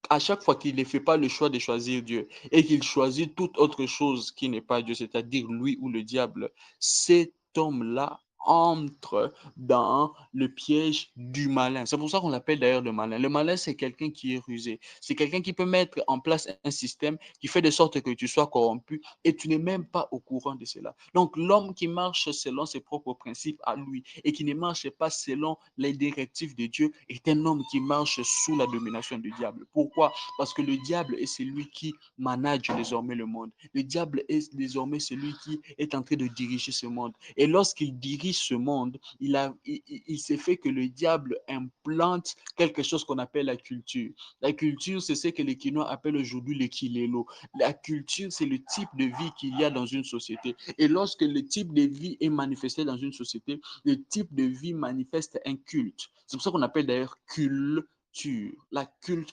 à chaque fois qu'il ne fait pas le choix de choisir Dieu et qu'il choisit toute autre chose qui n'est pas Dieu, c'est-à-dire lui ou le diable, cet homme-là entre dans le piège du malin. C'est pour ça qu'on l'appelle d'ailleurs le malin. Le malin, c'est quelqu'un qui est rusé. C'est quelqu'un qui peut mettre en place un système qui fait de sorte que tu sois corrompu et tu n'es même pas au courant de cela. Donc l'homme qui marche selon ses propres principes à lui et qui ne marche pas selon les directives de Dieu est un homme qui marche sous la domination du diable. Pourquoi? Parce que le diable est celui qui manage désormais le monde. Le diable est désormais celui qui est en train de diriger ce monde. Et lorsqu'il dirige ce monde, il s'est fait que le diable implante quelque chose qu'on appelle la culture. La culture, c'est ce que les Quinois appellent aujourd'hui le kilelo. La culture, c'est le type de vie qu'il y a dans une société. Et lorsque le type de vie est manifesté dans une société, le type de vie manifeste un culte. C'est pour ça qu'on appelle d'ailleurs culture. La culture.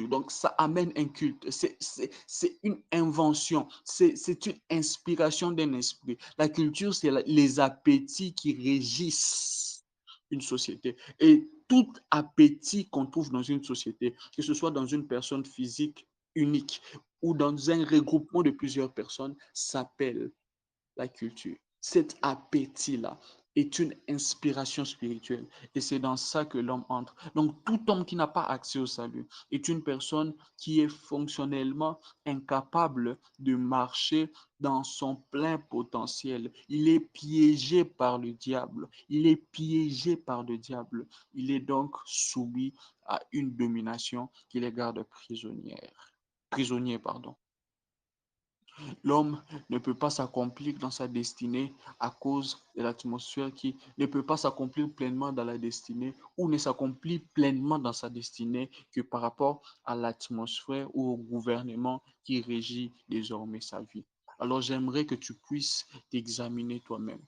Donc, ça amène un culte. C'est une invention. C'est une inspiration d'un esprit. La culture, c'est les appétits qui régissent une société. Et tout appétit qu'on trouve dans une société, que ce soit dans une personne physique unique ou dans un regroupement de plusieurs personnes, s'appelle la culture. Cet appétit-là est une inspiration spirituelle et c'est dans ça que l'homme entre. Donc tout homme qui n'a pas accès au salut est une personne qui est fonctionnellement incapable de marcher dans son plein potentiel. Il est piégé par le diable. Il est piégé par le diable. Il est donc soumis à une domination qui les garde prisonniers, pardon. L'homme ne peut pas s'accomplir dans sa destinée à cause de l'atmosphère qui ne peut pas s'accomplir pleinement dans la destinée ou ne s'accomplit pleinement dans sa destinée que par rapport à l'atmosphère ou au gouvernement qui régit désormais sa vie. Alors j'aimerais que tu puisses t'examiner toi-même.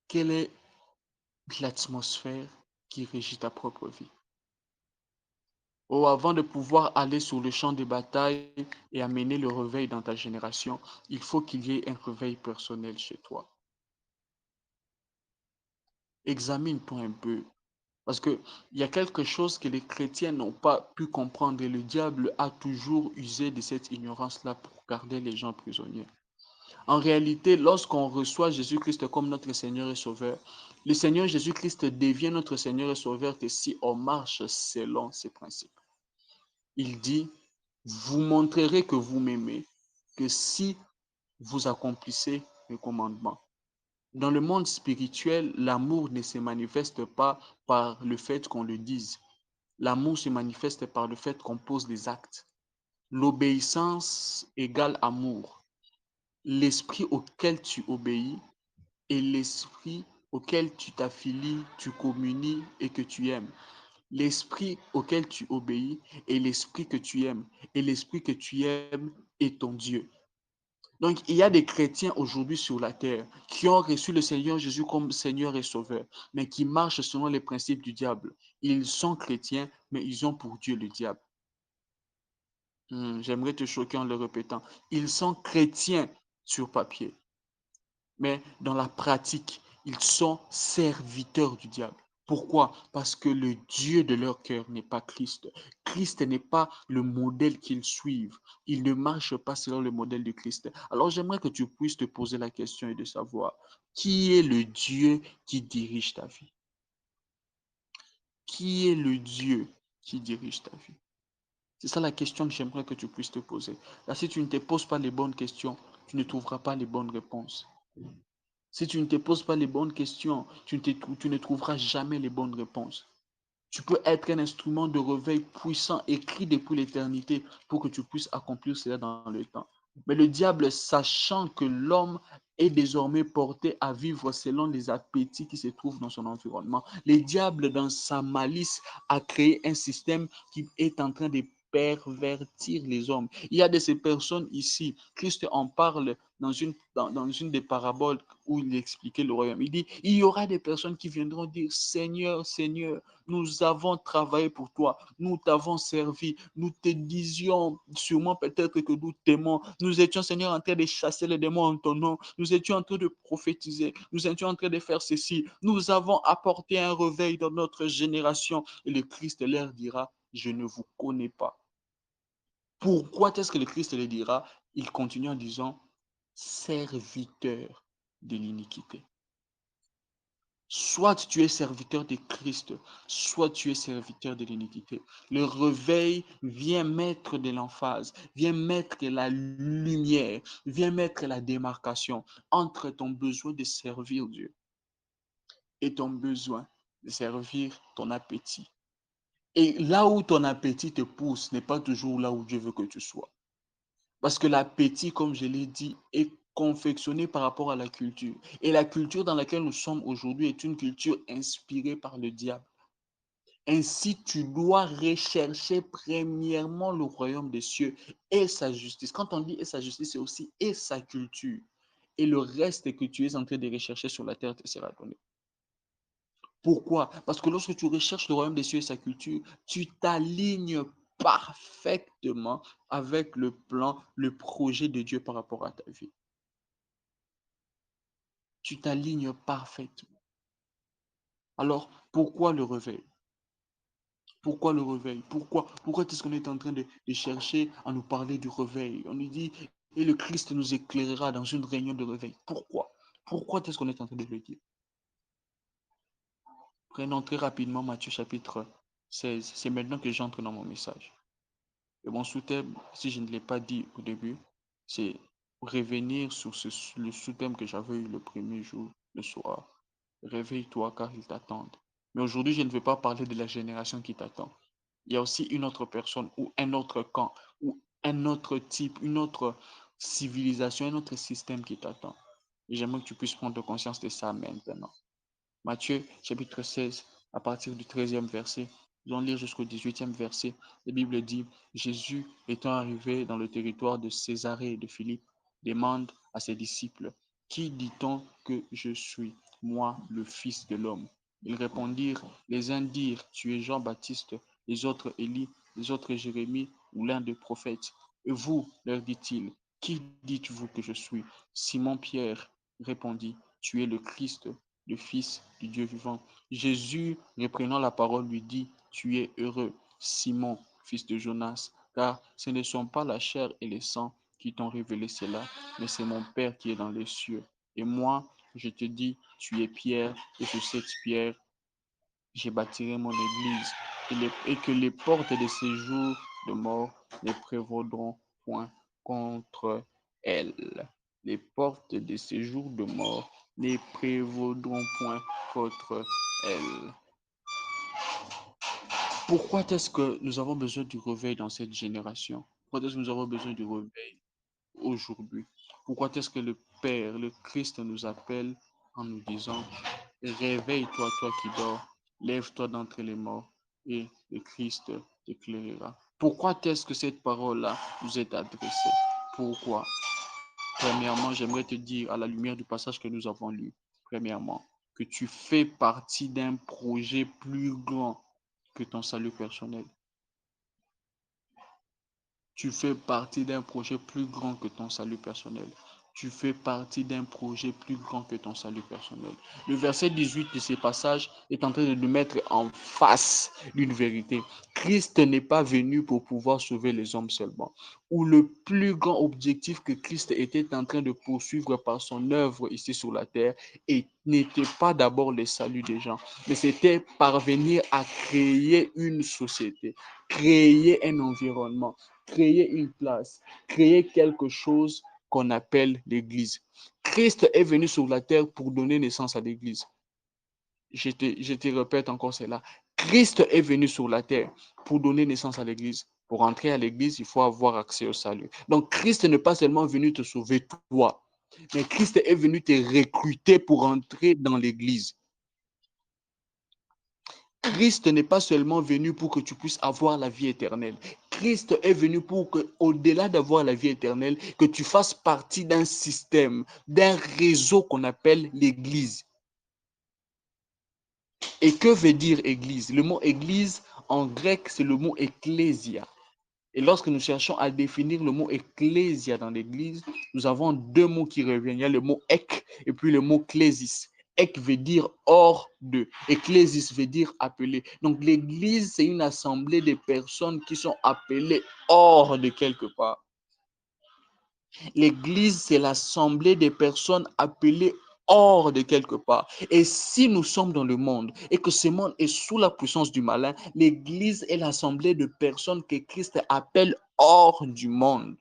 Quelle est l'atmosphère qui régit ta propre vie? Oh, avant de pouvoir aller sur le champ de bataille et amener le réveil dans ta génération, il faut qu'il y ait un réveil personnel chez toi. Examine-toi un peu. Parce qu'il y a quelque chose que les chrétiens n'ont pas pu comprendre et le diable a toujours usé de cette ignorance-là pour garder les gens prisonniers. En réalité, lorsqu'on reçoit Jésus-Christ comme notre Seigneur et Sauveur, le Seigneur Jésus-Christ devient notre Seigneur et Sauveur que si on marche selon ses principes. Il dit, vous montrerez que vous m'aimez, que si vous accomplissez mes commandements. Dans le monde spirituel, l'amour ne se manifeste pas par le fait qu'on le dise. L'amour se manifeste par le fait qu'on pose des actes. L'obéissance égale amour. L'esprit auquel tu obéis est l'esprit auquel tu t'affilies, tu communies et que tu aimes. L'esprit auquel tu obéis est l'esprit que tu aimes. Et l'esprit que tu aimes est ton Dieu. Donc, il y a des chrétiens aujourd'hui sur la terre qui ont reçu le Seigneur Jésus comme Seigneur et Sauveur, mais qui marchent selon les principes du diable. Ils sont chrétiens, mais ils ont pour Dieu le diable. J'aimerais te choquer en le répétant. Ils sont chrétiens sur papier, mais dans la pratique, ils sont serviteurs du diable. Pourquoi? Parce que le Dieu de leur cœur n'est pas Christ. Christ n'est pas le modèle qu'ils suivent. Ils ne marchent pas selon le modèle de Christ. Alors j'aimerais que tu puisses te poser la question et de savoir qui est le Dieu qui dirige ta vie? Qui est le Dieu qui dirige ta vie? C'est ça la question que j'aimerais que tu puisses te poser. Là, si tu ne te poses pas les bonnes questions, tu ne trouveras pas les bonnes réponses. Si tu ne te poses pas les bonnes questions, tu ne trouveras jamais les bonnes réponses. Tu peux être un instrument de réveil puissant, écrit depuis l'éternité, pour que tu puisses accomplir cela dans le temps. Mais le diable, sachant que l'homme est désormais porté à vivre selon les appétits qui se trouvent dans son environnement, le diable, dans sa malice, a créé un système qui est en train de pervertir les hommes. Il y a de ces personnes ici, Christ en parle dans une des paraboles où il expliquait le royaume. Il dit, il y aura des personnes qui viendront dire, Seigneur, Seigneur, nous avons travaillé pour toi, nous t'avons servi, nous te disions sûrement peut-être que nous t'aimons. Nous étions, Seigneur, en train de chasser les démons en ton nom. Nous étions en train de prophétiser. Nous étions en train de faire ceci. Nous avons apporté un réveil dans notre génération. Et le Christ leur dira, je ne vous connais pas. Pourquoi est-ce que le Christ le dira? Il continue en disant, serviteur de l'iniquité. Soit tu es serviteur de Christ, soit tu es serviteur de l'iniquité. Le réveil vient mettre de l'emphase, vient mettre la lumière, vient mettre la démarcation entre ton besoin de servir Dieu et ton besoin de servir ton appétit. Et là où ton appétit te pousse n'est pas toujours là où Dieu veut que tu sois. Parce que l'appétit, comme je l'ai dit, est confectionné par rapport à la culture. Et la culture dans laquelle nous sommes aujourd'hui est une culture inspirée par le diable. Ainsi, tu dois rechercher premièrement le royaume des cieux et sa justice. Quand on dit et sa justice, c'est aussi et sa culture. Et le reste que tu es en train de rechercher sur la terre te sera donné. Pourquoi? Parce que lorsque tu recherches le royaume des cieux et sa culture, tu t'alignes parfaitement avec le plan, le projet de Dieu par rapport à ta vie. Tu t'alignes parfaitement. Alors, pourquoi le réveil? Pourquoi le réveil? Pourquoi est-ce qu'on est en train de chercher à nous parler du réveil? On nous dit, et le Christ nous éclairera dans une réunion de réveil. Pourquoi? Pourquoi est-ce qu'on est en train de le dire? Prenons très rapidement Matthieu chapitre 16. C'est maintenant que j'entre dans mon message. Et mon sous-thème, si je ne l'ai pas dit au début, c'est revenir sur le sous-thème que j'avais eu le premier jour, le soir. Réveille-toi car ils t'attendent. Mais aujourd'hui, je ne vais pas parler de la génération qui t'attend. Il y a aussi une autre personne ou un autre camp ou un autre type, une autre civilisation, un autre système qui t'attend. Et j'aimerais que tu puisses prendre conscience de ça maintenant. Matthieu chapitre 16, à partir du 13e verset, nous allons lire jusqu'au 18e verset. La Bible dit, Jésus étant arrivé dans le territoire de Césarée et de Philippe, demande à ses disciples, qui dit-on que je suis, moi, le Fils de l'homme? Ils répondirent, les uns dirent, tu es Jean-Baptiste, les autres Élie, les autres Jérémie ou l'un des prophètes. Et vous, leur dit-il, qui dites-vous que je suis? Simon-Pierre répondit, tu es le Christ, le Fils du Dieu vivant. Jésus, reprenant la parole, lui dit, tu es heureux, Simon, fils de Jonas, car ce ne sont pas la chair et le sang qui t'ont révélé cela, mais c'est mon Père qui est dans les cieux. Et moi, je te dis, tu es Pierre, et sur cette pierre, j'ai bâtirai mon église, et que les portes de séjour de mort ne prévaudront point contre elle. Les portes de séjour de mort ne prévaudront point contre elle. Pourquoi est-ce que nous avons besoin du réveil dans cette génération? Pourquoi est-ce que nous avons besoin du réveil aujourd'hui? Pourquoi est-ce que le Père, le Christ nous appelle en nous disant, réveille-toi, toi qui dors, lève-toi d'entre les morts et le Christ t'éclairera. Pourquoi est-ce que cette parole-là nous est adressée? Pourquoi? Premièrement, j'aimerais te dire, à la lumière du passage que nous avons lu, premièrement, que tu fais partie d'un projet plus grand que ton salut personnel. Tu fais partie d'un projet plus grand que ton salut personnel. Tu fais partie d'un projet plus grand que ton salut personnel. Le verset 18 de ce passage est en train de nous mettre en face d'une vérité. Christ n'est pas venu pour pouvoir sauver les hommes seulement. Ou le plus grand objectif que Christ était en train de poursuivre par son œuvre ici sur la terre n'était pas d'abord le salut des gens, mais c'était parvenir à créer une société, créer un environnement, créer une place, créer quelque chose qu'on appelle l'Église. Christ est venu sur la terre pour donner naissance à l'Église. Je te répète encore cela. Christ est venu sur la terre pour donner naissance à l'Église. Pour entrer à l'Église, il faut avoir accès au salut. Donc, Christ n'est pas seulement venu te sauver toi, mais Christ est venu te recruter pour entrer dans l'Église. Christ n'est pas seulement venu pour que tu puisses avoir la vie éternelle. Christ est venu pour que, au-delà d'avoir la vie éternelle, que tu fasses partie d'un système, d'un réseau qu'on appelle l'Église. Et que veut dire Église? Le mot Église, en grec, c'est le mot ecclésia. Et lorsque nous cherchons à définir le mot ecclésia dans l'Église, nous avons deux mots qui reviennent. Il y a le mot ek et puis le mot clésis. Ek veut dire hors de. Ecclésis veut dire appelé. Donc l'Église, c'est une assemblée de personnes qui sont appelées hors de quelque part. L'Église, c'est l'assemblée des personnes appelées hors de quelque part. Et si nous sommes dans le monde et que ce monde est sous la puissance du malin, l'Église est l'assemblée de personnes que Christ appelle hors du monde.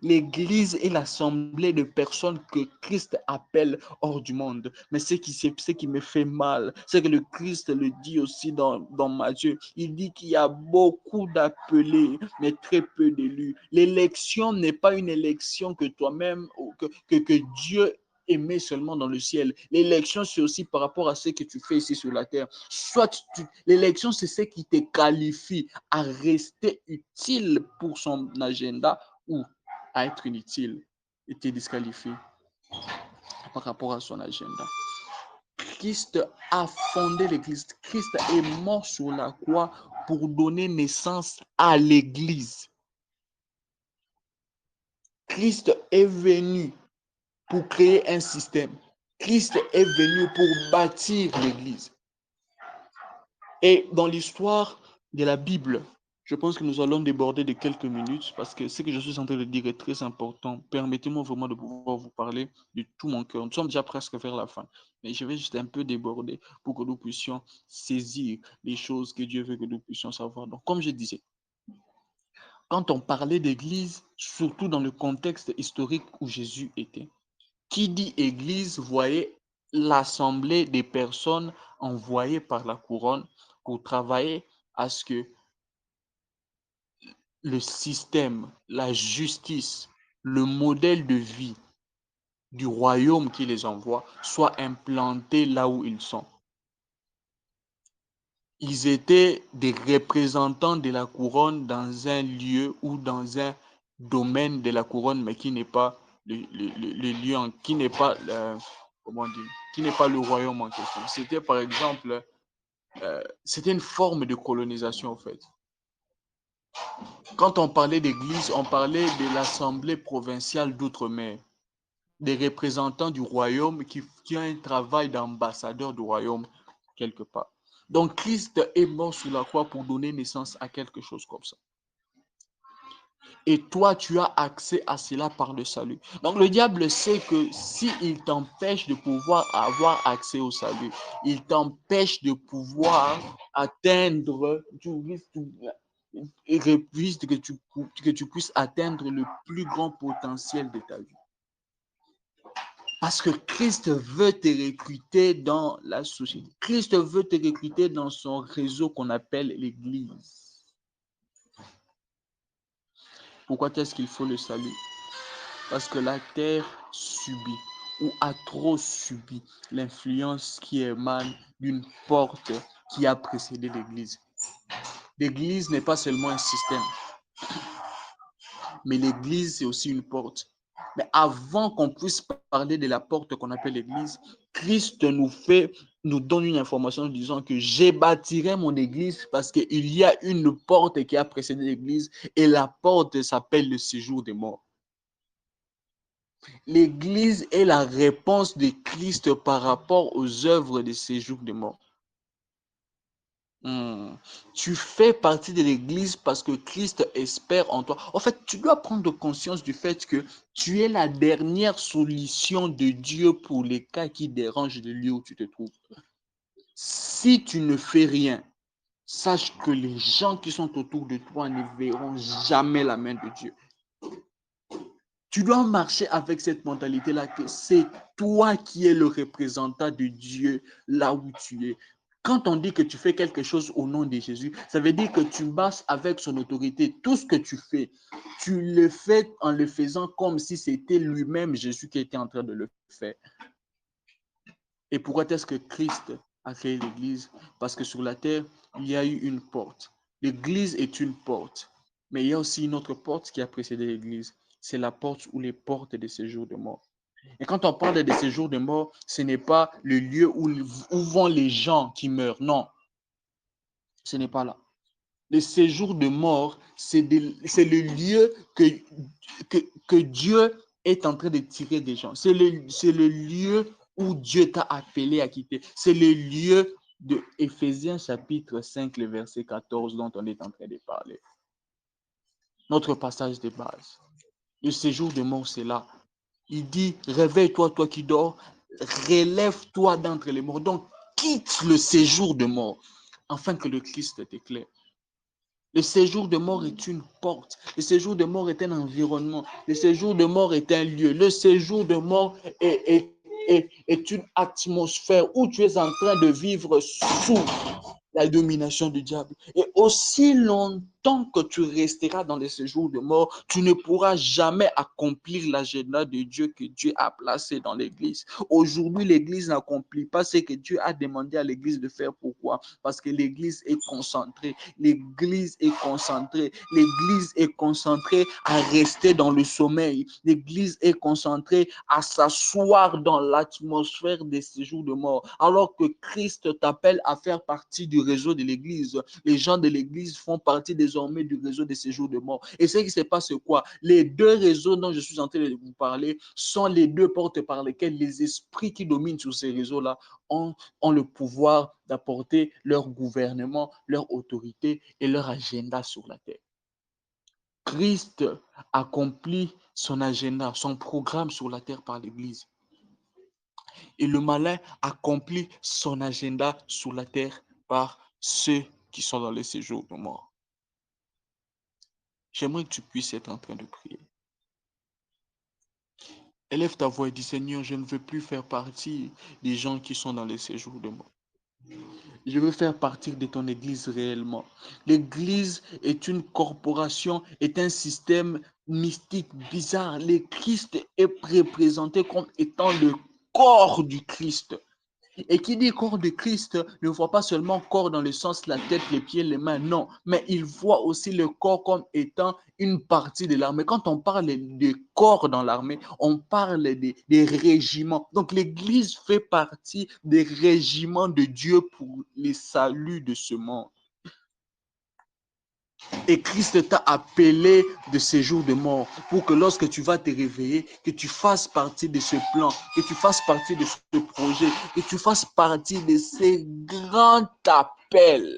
L'Église est l'assemblée de personnes que Christ appelle hors du monde. Mais ce qui me fait mal, c'est que le Christ le dit aussi dans Matthieu. Il dit qu'il y a beaucoup d'appelés, mais très peu d'élus. L'élection n'est pas une élection que toi-même, que Dieu aimé seulement dans le ciel. L'élection, c'est aussi par rapport à ce que tu fais ici sur la terre. L'élection, c'est ce qui te qualifie à rester utile pour son agenda ou à être inutile et te disqualifié par rapport à son agenda. Christ a fondé l'Église. Christ est mort sur la croix pour donner naissance à l'Église. Christ est venu pour créer un système. Christ est venu pour bâtir l'Église. Et dans l'histoire de la Bible, je pense que nous allons déborder de quelques minutes parce que ce que je suis en train de dire est très important. Permettez-moi vraiment de pouvoir vous parler de tout mon cœur. Nous sommes déjà presque vers la fin, mais je vais juste un peu déborder pour que nous puissions saisir les choses que Dieu veut que nous puissions savoir. Donc, comme je disais, quand on parlait d'église, surtout dans le contexte historique où Jésus était, qui dit église voyait l'assemblée des personnes envoyées par la couronne pour travailler à ce que le système, la justice, le modèle de vie du royaume qui les envoie soit implanté là où ils sont. Ils étaient des représentants de la couronne dans un lieu ou dans un domaine de la couronne, mais qui n'est pas le lieu, qui n'est pas, comment dire, qui n'est pas le royaume en question. C'était par exemple, c'était une forme de colonisation en fait. Quand on parlait d'église, on parlait de l'Assemblée provinciale d'Outre-mer. des représentants du royaume qui ont un travail d'ambassadeur du royaume quelque part. Donc, Christ est mort sur la croix pour donner naissance à quelque chose comme ça. Et toi, tu as accès à cela par le salut. Donc, le diable sait que s'il t'empêche de pouvoir avoir accès au salut, il t'empêche de pouvoir atteindre, que tu puisses atteindre le plus grand potentiel de ta vie. Parce que Christ veut te recruter dans la société. Christ veut te recruter dans son réseau qu'on appelle l'Église. Pourquoi est-ce qu'il faut le salut? Parce que la terre subit ou a trop subi l'influence qui émane d'une porte qui a précédé l'Église. L'Église n'est pas seulement un système, mais l'Église, c'est aussi une porte. Mais avant qu'on puisse parler de la porte qu'on appelle l'Église, Christ nous donne une information disant que j'ai bâtirai mon Église parce qu'il y a une porte qui a précédé l'Église et la porte s'appelle le séjour des morts. L'Église est la réponse de Christ par rapport aux œuvres de séjour des morts. Tu fais partie de l'Église parce que Christ espère en toi. En fait, tu dois prendre conscience du fait que tu es la dernière solution de Dieu pour les cas qui dérangent le lieu où tu te trouves. Si tu ne fais rien, sache que les gens qui sont autour de toi ne verront jamais la main de Dieu. Tu dois marcher avec cette mentalité-là que c'est toi qui es le représentant de Dieu là où tu es. Quand on dit que tu fais quelque chose au nom de Jésus, ça veut dire que tu marches avec son autorité. Tout ce que tu fais, tu le fais en le faisant comme si c'était lui-même Jésus qui était en train de le faire. Et pourquoi est-ce que Christ a créé l'Église? Parce que sur la terre, il y a eu une porte. L'Église est une porte, mais il y a aussi une autre porte qui a précédé l'Église. C'est la porte ou les portes des séjours de mort. Et quand on parle des séjours de mort, ce n'est pas le lieu où vont les gens qui meurent. Non, ce n'est pas là. Le séjour de mort, c'est le lieu que Dieu est en train de tirer des gens. C'est le lieu où Dieu t'a appelé à quitter. C'est le lieu de Éphésiens chapitre 5, le verset 14 dont on est en train de parler. Notre passage de base. Le séjour de mort, c'est là. Il dit, réveille-toi, toi qui dors, relève-toi d'entre les morts. Donc, quitte le séjour de mort, afin que le Christ t'éclaire. Le séjour de mort est une porte. Le séjour de mort est un environnement. Le séjour de mort est un lieu. Le séjour de mort est une atmosphère où tu es en train de vivre sous la domination du diable. Et aussi longtemps que tu resteras dans les séjours de mort, tu ne pourras jamais accomplir l'agenda de Dieu que Dieu a placé dans l'Église. Aujourd'hui, l'Église n'accomplit pas ce que Dieu a demandé à l'Église de faire. Pourquoi? Parce que l'Église est concentrée. L'Église est concentrée. L'Église est concentrée à rester dans le sommeil. L'Église est concentrée à s'asseoir dans l'atmosphère des séjours de mort. Alors que Christ t'appelle à faire partie du réseau de l'Église. Les gens de l'Église font partie désormais du réseau des séjours de mort. Et ce qui se passe, c'est quoi? Les deux réseaux dont je suis en train de vous parler sont les deux portes par lesquelles les esprits qui dominent sur ces réseaux-là ont le pouvoir d'apporter leur gouvernement, leur autorité et leur agenda sur la terre. Christ accomplit son agenda, son programme sur la terre par l'Église. Et le malin accomplit son agenda sur la terre par ceux qui sont dans les séjours de mort. J'aimerais que tu puisses être en train de prier. Élève ta voix et dis, Seigneur, je ne veux plus faire partie des gens qui sont dans les séjours de mort. Je veux faire partie de ton Église réellement. L'Église est une corporation, est un système mystique bizarre. Le Christ est représenté comme étant le corps du Christ. Et qui dit corps de Christ ne voit pas seulement corps dans le sens la tête, les pieds, les mains, non, mais il voit aussi le corps comme étant une partie de l'armée. Quand on parle de corps dans l'armée, on parle des régiments. Donc l'Église fait partie des régiments de Dieu pour les saluts de ce monde. Et Christ t'a appelé de ces jours de mort pour que lorsque tu vas te réveiller, que tu fasses partie de ce plan, que tu fasses partie de ce projet, que tu fasses partie de ces grands appels,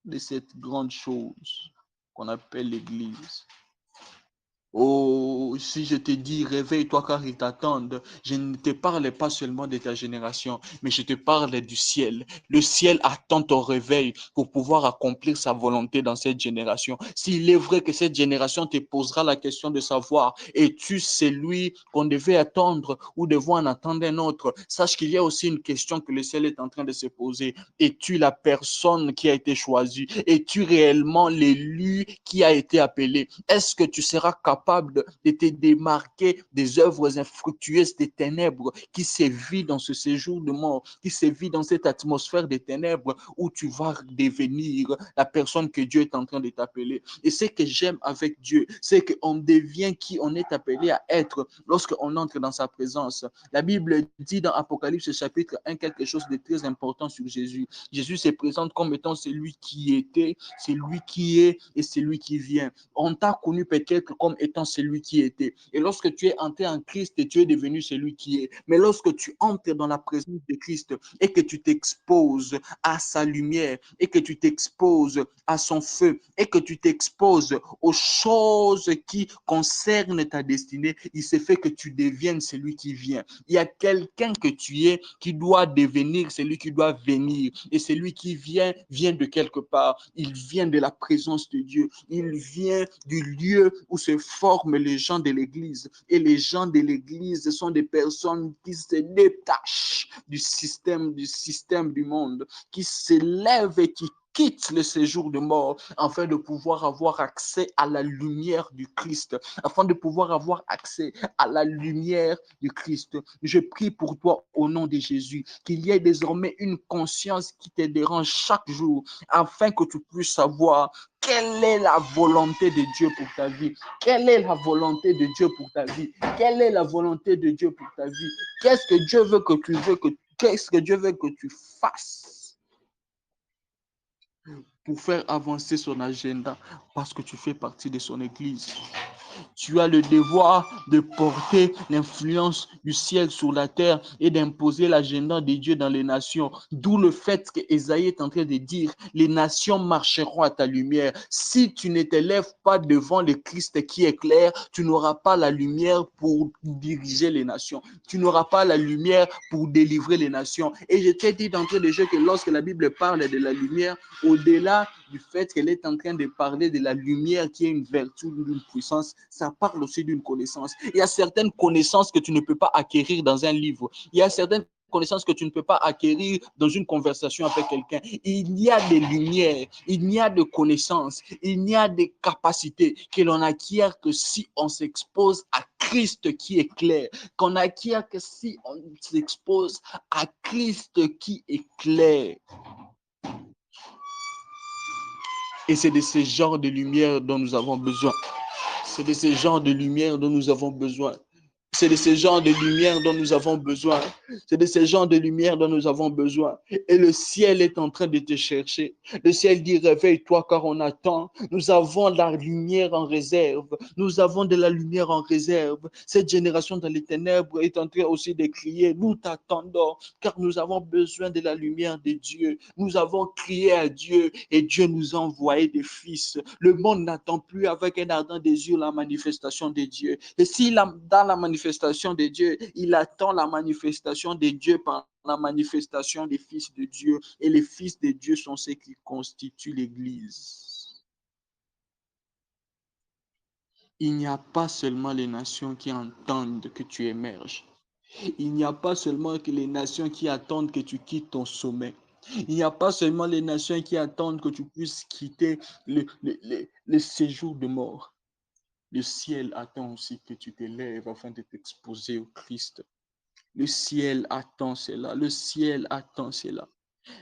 de cette grande chose qu'on appelle l'Église. Oh, si je te dis réveille-toi car ils t'attendent, je ne te parle pas seulement de ta génération, mais je te parle du ciel. Le ciel attend ton réveil pour pouvoir accomplir sa volonté dans cette génération. S'il est vrai que cette génération te posera la question de savoir, es-tu celui qu'on devait attendre ou devons en attendre un autre? Sache qu'il y a aussi une question que le ciel est en train de se poser. Es-tu la personne qui a été choisie? Es-tu réellement l'élu qui a été appelé? Est-ce que tu seras capable de te démarquer des œuvres infructueuses des ténèbres qui sévit dans ce séjour de mort, qui sévit dans cette atmosphère des ténèbres où tu vas devenir la personne que Dieu est en train de t'appeler? Et ce que j'aime avec Dieu, c'est qu'on devient qui on est appelé à être lorsqu'on entre dans sa présence. La Bible dit dans Apocalypse chapitre 1 quelque chose de très important sur Jésus. Jésus se présente comme étant celui qui était, celui qui est et celui qui vient. On t'a connu peut-être comme étant celui qui était. Et lorsque tu es entré en Christ, tu es devenu celui qui est. Mais lorsque tu entres dans la présence de Christ et que tu t'exposes à sa lumière et que tu t'exposes à son feu et que tu t'exposes aux choses qui concernent ta destinée, il se fait que tu deviennes celui qui vient. Il y a quelqu'un que tu es qui doit devenir celui qui doit venir. Et celui qui vient, vient de quelque part. Il vient de la présence de Dieu. Il vient du lieu où se forment les gens de l'Église. Et les gens de l'Église sont des personnes qui se détachent du système du monde, qui s'élèvent et qui quittent le séjour de mort afin de pouvoir avoir accès à la lumière du Christ, afin de pouvoir avoir accès à la lumière du Christ. Je prie pour toi au nom de Jésus, qu'il y ait désormais une conscience qui te dérange chaque jour, afin que tu puisses savoir quelle est la volonté de Dieu pour ta vie. Quelle est la volonté de Dieu pour ta vie? Quelle est la volonté de Dieu pour ta vie? Qu'est-ce que Dieu veut que tu qu'est-ce que Dieu veut que tu fasses pour faire avancer son agenda parce que tu fais partie de son église? Tu as le devoir de porter l'influence du ciel sur la terre et d'imposer l'agenda de Dieu dans les nations. D'où le fait que Ésaïe est en train de dire, les nations marcheront à ta lumière. Si tu ne t'élèves pas devant le Christ qui est clair, tu n'auras pas la lumière pour diriger les nations. Tu n'auras pas la lumière pour délivrer les nations. Et je t'ai dit d'entrée de jeu que lorsque la Bible parle de la lumière, au-delà du fait qu'elle est en train de parler de la lumière qui est une vertu, d'une puissance, ça parle aussi d'une connaissance. Il y a certaines connaissances que tu ne peux pas acquérir dans un livre. Il y a certaines connaissances que tu ne peux pas acquérir dans une conversation avec quelqu'un. Il y a des lumières, il y a des connaissances, il y a des capacités que l'on acquiert que si on s'expose à Christ qui est clair, qu'on acquiert que si on s'expose à Christ qui est clair. Et c'est de ce genre de lumière dont nous avons besoin. C'est de ce genre de lumière dont nous avons besoin. C'est de ce genre de lumière dont nous avons besoin. C'est de ce genre de lumière dont nous avons besoin. Et le ciel est en train de te chercher. Le ciel dit, réveille-toi car on attend. Nous avons la lumière en réserve. Nous avons de la lumière en réserve. Cette génération dans les ténèbres est en train aussi de crier, nous t'attendons car nous avons besoin de la lumière de Dieu. Nous avons crié à Dieu et Dieu nous a envoyé des fils. Le monde n'attend plus avec un ardent désir la manifestation de Dieu. Et s'il dans la manifestation de Dieu, il attend la manifestation de Dieu par la manifestation des fils de Dieu. Et les fils de Dieu sont ceux qui constituent l'Église. Il n'y a pas seulement les nations qui entendent que tu émerges. Il n'y a pas seulement que les nations qui attendent que tu quittes ton sommet. Il n'y a pas seulement les nations qui attendent que tu puisses quitter le séjour de mort. Le ciel attend aussi que tu t'élèves afin de t'exposer au Christ. Le ciel attend cela. Le ciel attend cela.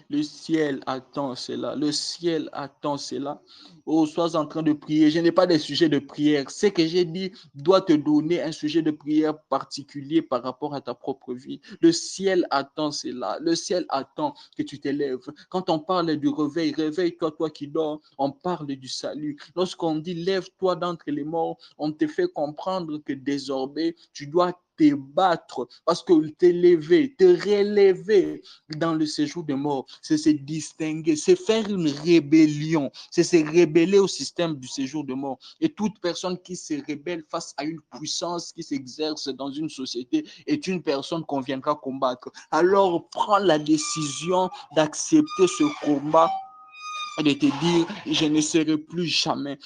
Le ciel attend cela. Le ciel attend cela. Oh, sois en train de prier. Je n'ai pas de sujet de prière. Ce que j'ai dit doit te donner un sujet de prière particulier par rapport à ta propre vie. Le ciel attend cela. Le ciel attend que tu t'élèves. Quand on parle du réveil, réveille-toi, toi qui dors, on parle du salut. Lorsqu'on dit lève-toi d'entre les morts, on te fait comprendre que désormais, tu dois te battre parce que t'élever, te relever dans le séjour des morts, c'est se distinguer, c'est faire une rébellion, c'est se rebeller au système du séjour de mort. Et toute personne qui se rébelle face à une puissance qui s'exerce dans une société est une personne qu'on viendra combattre. Alors prends la décision d'accepter ce combat et de te dire, je ne serai plus jamais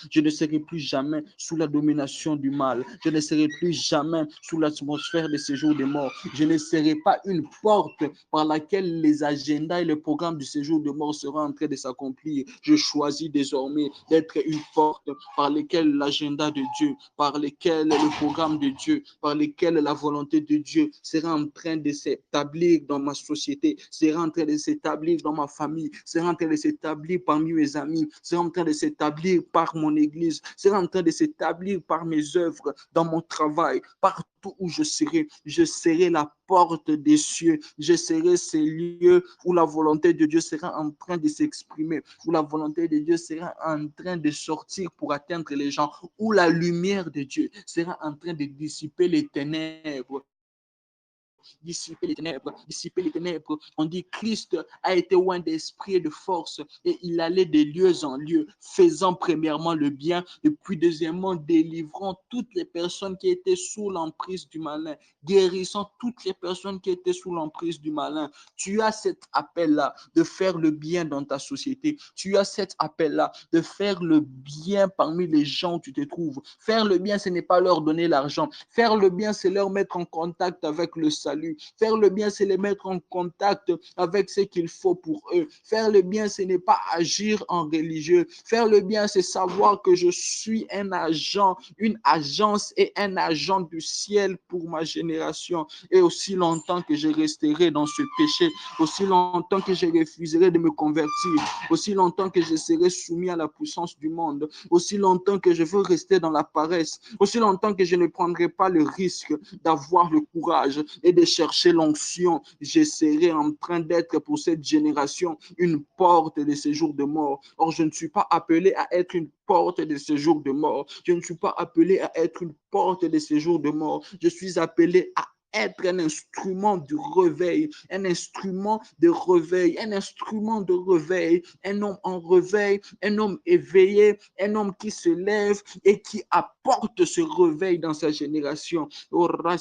sous la domination du mal. Je ne serai plus jamais sous l'atmosphère de ces jours de mort. Je ne serai pas une porte par laquelle les agendas et les programmes du séjour de mort seront en train de s'accomplir. Je choisis désormais d'être une porte par laquelle l'agenda de Dieu, par laquelle le programme de Dieu, par laquelle la volonté de Dieu sera en train de s'établir dans ma société, sera en train de s'établir dans ma famille, sera en train de s'établir parmi mes amis, sera en train de s'établir par mon église, sera en train de s'établir par mes œuvres, dans mon travail, partout où je serai la porte des cieux, je serai ces lieux où la volonté de Dieu sera en train de s'exprimer, où la volonté de Dieu sera en train de sortir pour atteindre les gens, où la lumière de Dieu sera en train de dissiper les ténèbres, dissiper les ténèbres, dissiper les ténèbres. On dit Christ a été loin d'esprit et de force et il allait de lieu en lieu, faisant premièrement le bien et puis deuxièmement délivrant toutes les personnes qui étaient sous l'emprise du malin, guérissant toutes les personnes qui étaient sous l'emprise du malin. Tu as cet appel-là de faire le bien dans ta société. Tu as cet appel-là de faire le bien parmi les gens où tu te trouves. Faire le bien, ce n'est pas leur donner l'argent. Faire le bien, c'est leur mettre en contact avec le salut. Faire le bien, c'est les mettre en contact avec ce qu'il faut pour eux. Faire le bien, ce n'est pas agir en religieux. Faire le bien, c'est savoir que je suis un agent, une agence et un agent du ciel pour ma génération. Et aussi longtemps que je resterai dans ce péché, aussi longtemps que je refuserai de me convertir, aussi longtemps que je serai soumis à la puissance du monde, aussi longtemps que je veux rester dans la paresse, aussi longtemps que je ne prendrai pas le risque d'avoir le courage et de chercher l'onction, je serai en train d'être pour cette génération une porte de séjour de mort. Or, je ne suis pas appelé à être une porte de séjour de mort. Je ne suis pas appelé à être une porte de séjour de mort. Je suis appelé à être un instrument de réveil, un instrument de réveil, un instrument de réveil, un homme en réveil, un homme éveillé, un homme qui se lève et qui apporte ce réveil dans sa génération. Alors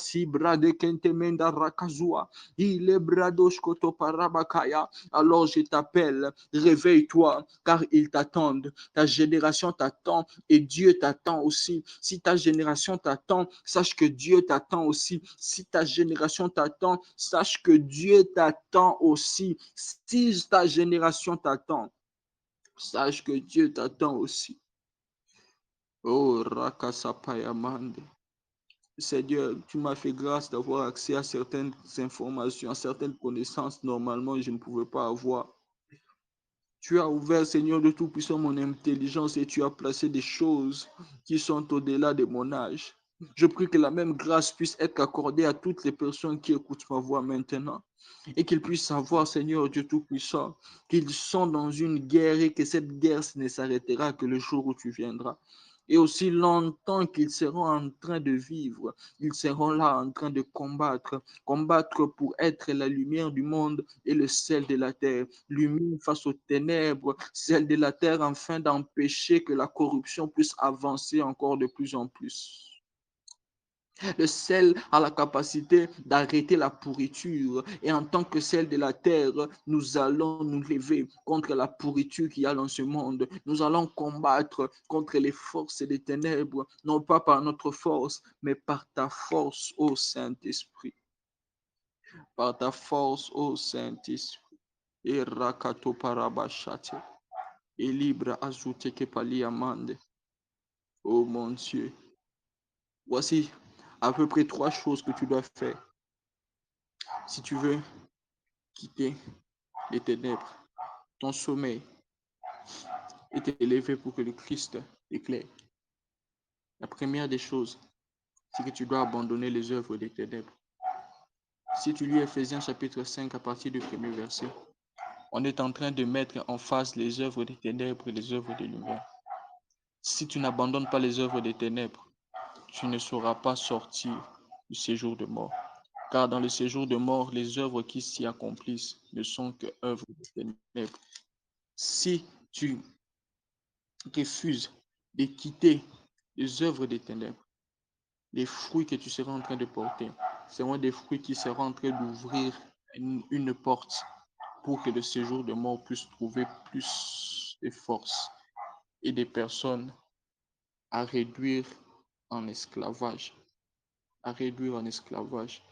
je t'appelle, réveille-toi, car ils t'attendent. Ta génération t'attend et Dieu t'attend aussi. Si ta génération t'attend, sache que Dieu t'attend aussi. Si ta génération t'attend, sache que Dieu t'attend aussi. Si ta génération t'attend, sache que Dieu t'attend aussi. Oh, Rakasapayamande. Seigneur, tu m'as fait grâce d'avoir accès à certaines informations, à certaines connaissances. Normalement, je ne pouvais pas avoir. Tu as ouvert, Seigneur de Tout-Puissant, mon intelligence et tu as placé des choses qui sont au-delà de mon âge. Je prie que la même grâce puisse être accordée à toutes les personnes qui écoutent ma voix maintenant et qu'ils puissent savoir, Seigneur Dieu Tout-Puissant, qu'ils sont dans une guerre et que cette guerre ne s'arrêtera que le jour où tu viendras. Et aussi longtemps qu'ils seront en train de vivre, ils seront là en train de combattre, combattre pour être la lumière du monde et le sel de la terre, lumière face aux ténèbres, sel de la terre, afin d'empêcher que la corruption puisse avancer encore de plus en plus. Le sel a la capacité d'arrêter la pourriture. Et en tant que sel de la terre, nous allons nous lever contre la pourriture qu'il y a dans ce monde. Nous allons combattre contre les forces des ténèbres, non pas par notre force, mais par ta force, ô Saint-Esprit. Par ta force, ô Saint-Esprit. Et rakato parabashate. Et libre ajoute que paliamande. Oh mon Dieu. Voici à peu près 3 choses que tu dois faire si tu veux quitter des ténèbres. Ton sommeil est élevé pour que le Christ éclaire. La première des choses, c'est que tu dois abandonner les œuvres des ténèbres. Si tu lis Ephésiens chapitre 5 à partir du premier verset, on est en train de mettre en face les œuvres des ténèbres et les œuvres de lumière. Si tu n'abandonnes pas les œuvres des ténèbres, tu ne sauras pas sortir du séjour de mort. Car dans le séjour de mort, les œuvres qui s'y accomplissent ne sont que œuvres des ténèbres. Si tu refuses de quitter les œuvres des ténèbres, les fruits que tu seras en train de porter seront des fruits qui seront en train d'ouvrir une porte pour que le séjour de mort puisse trouver plus de force et des personnes à réduire en esclavage. À réduire en esclavage.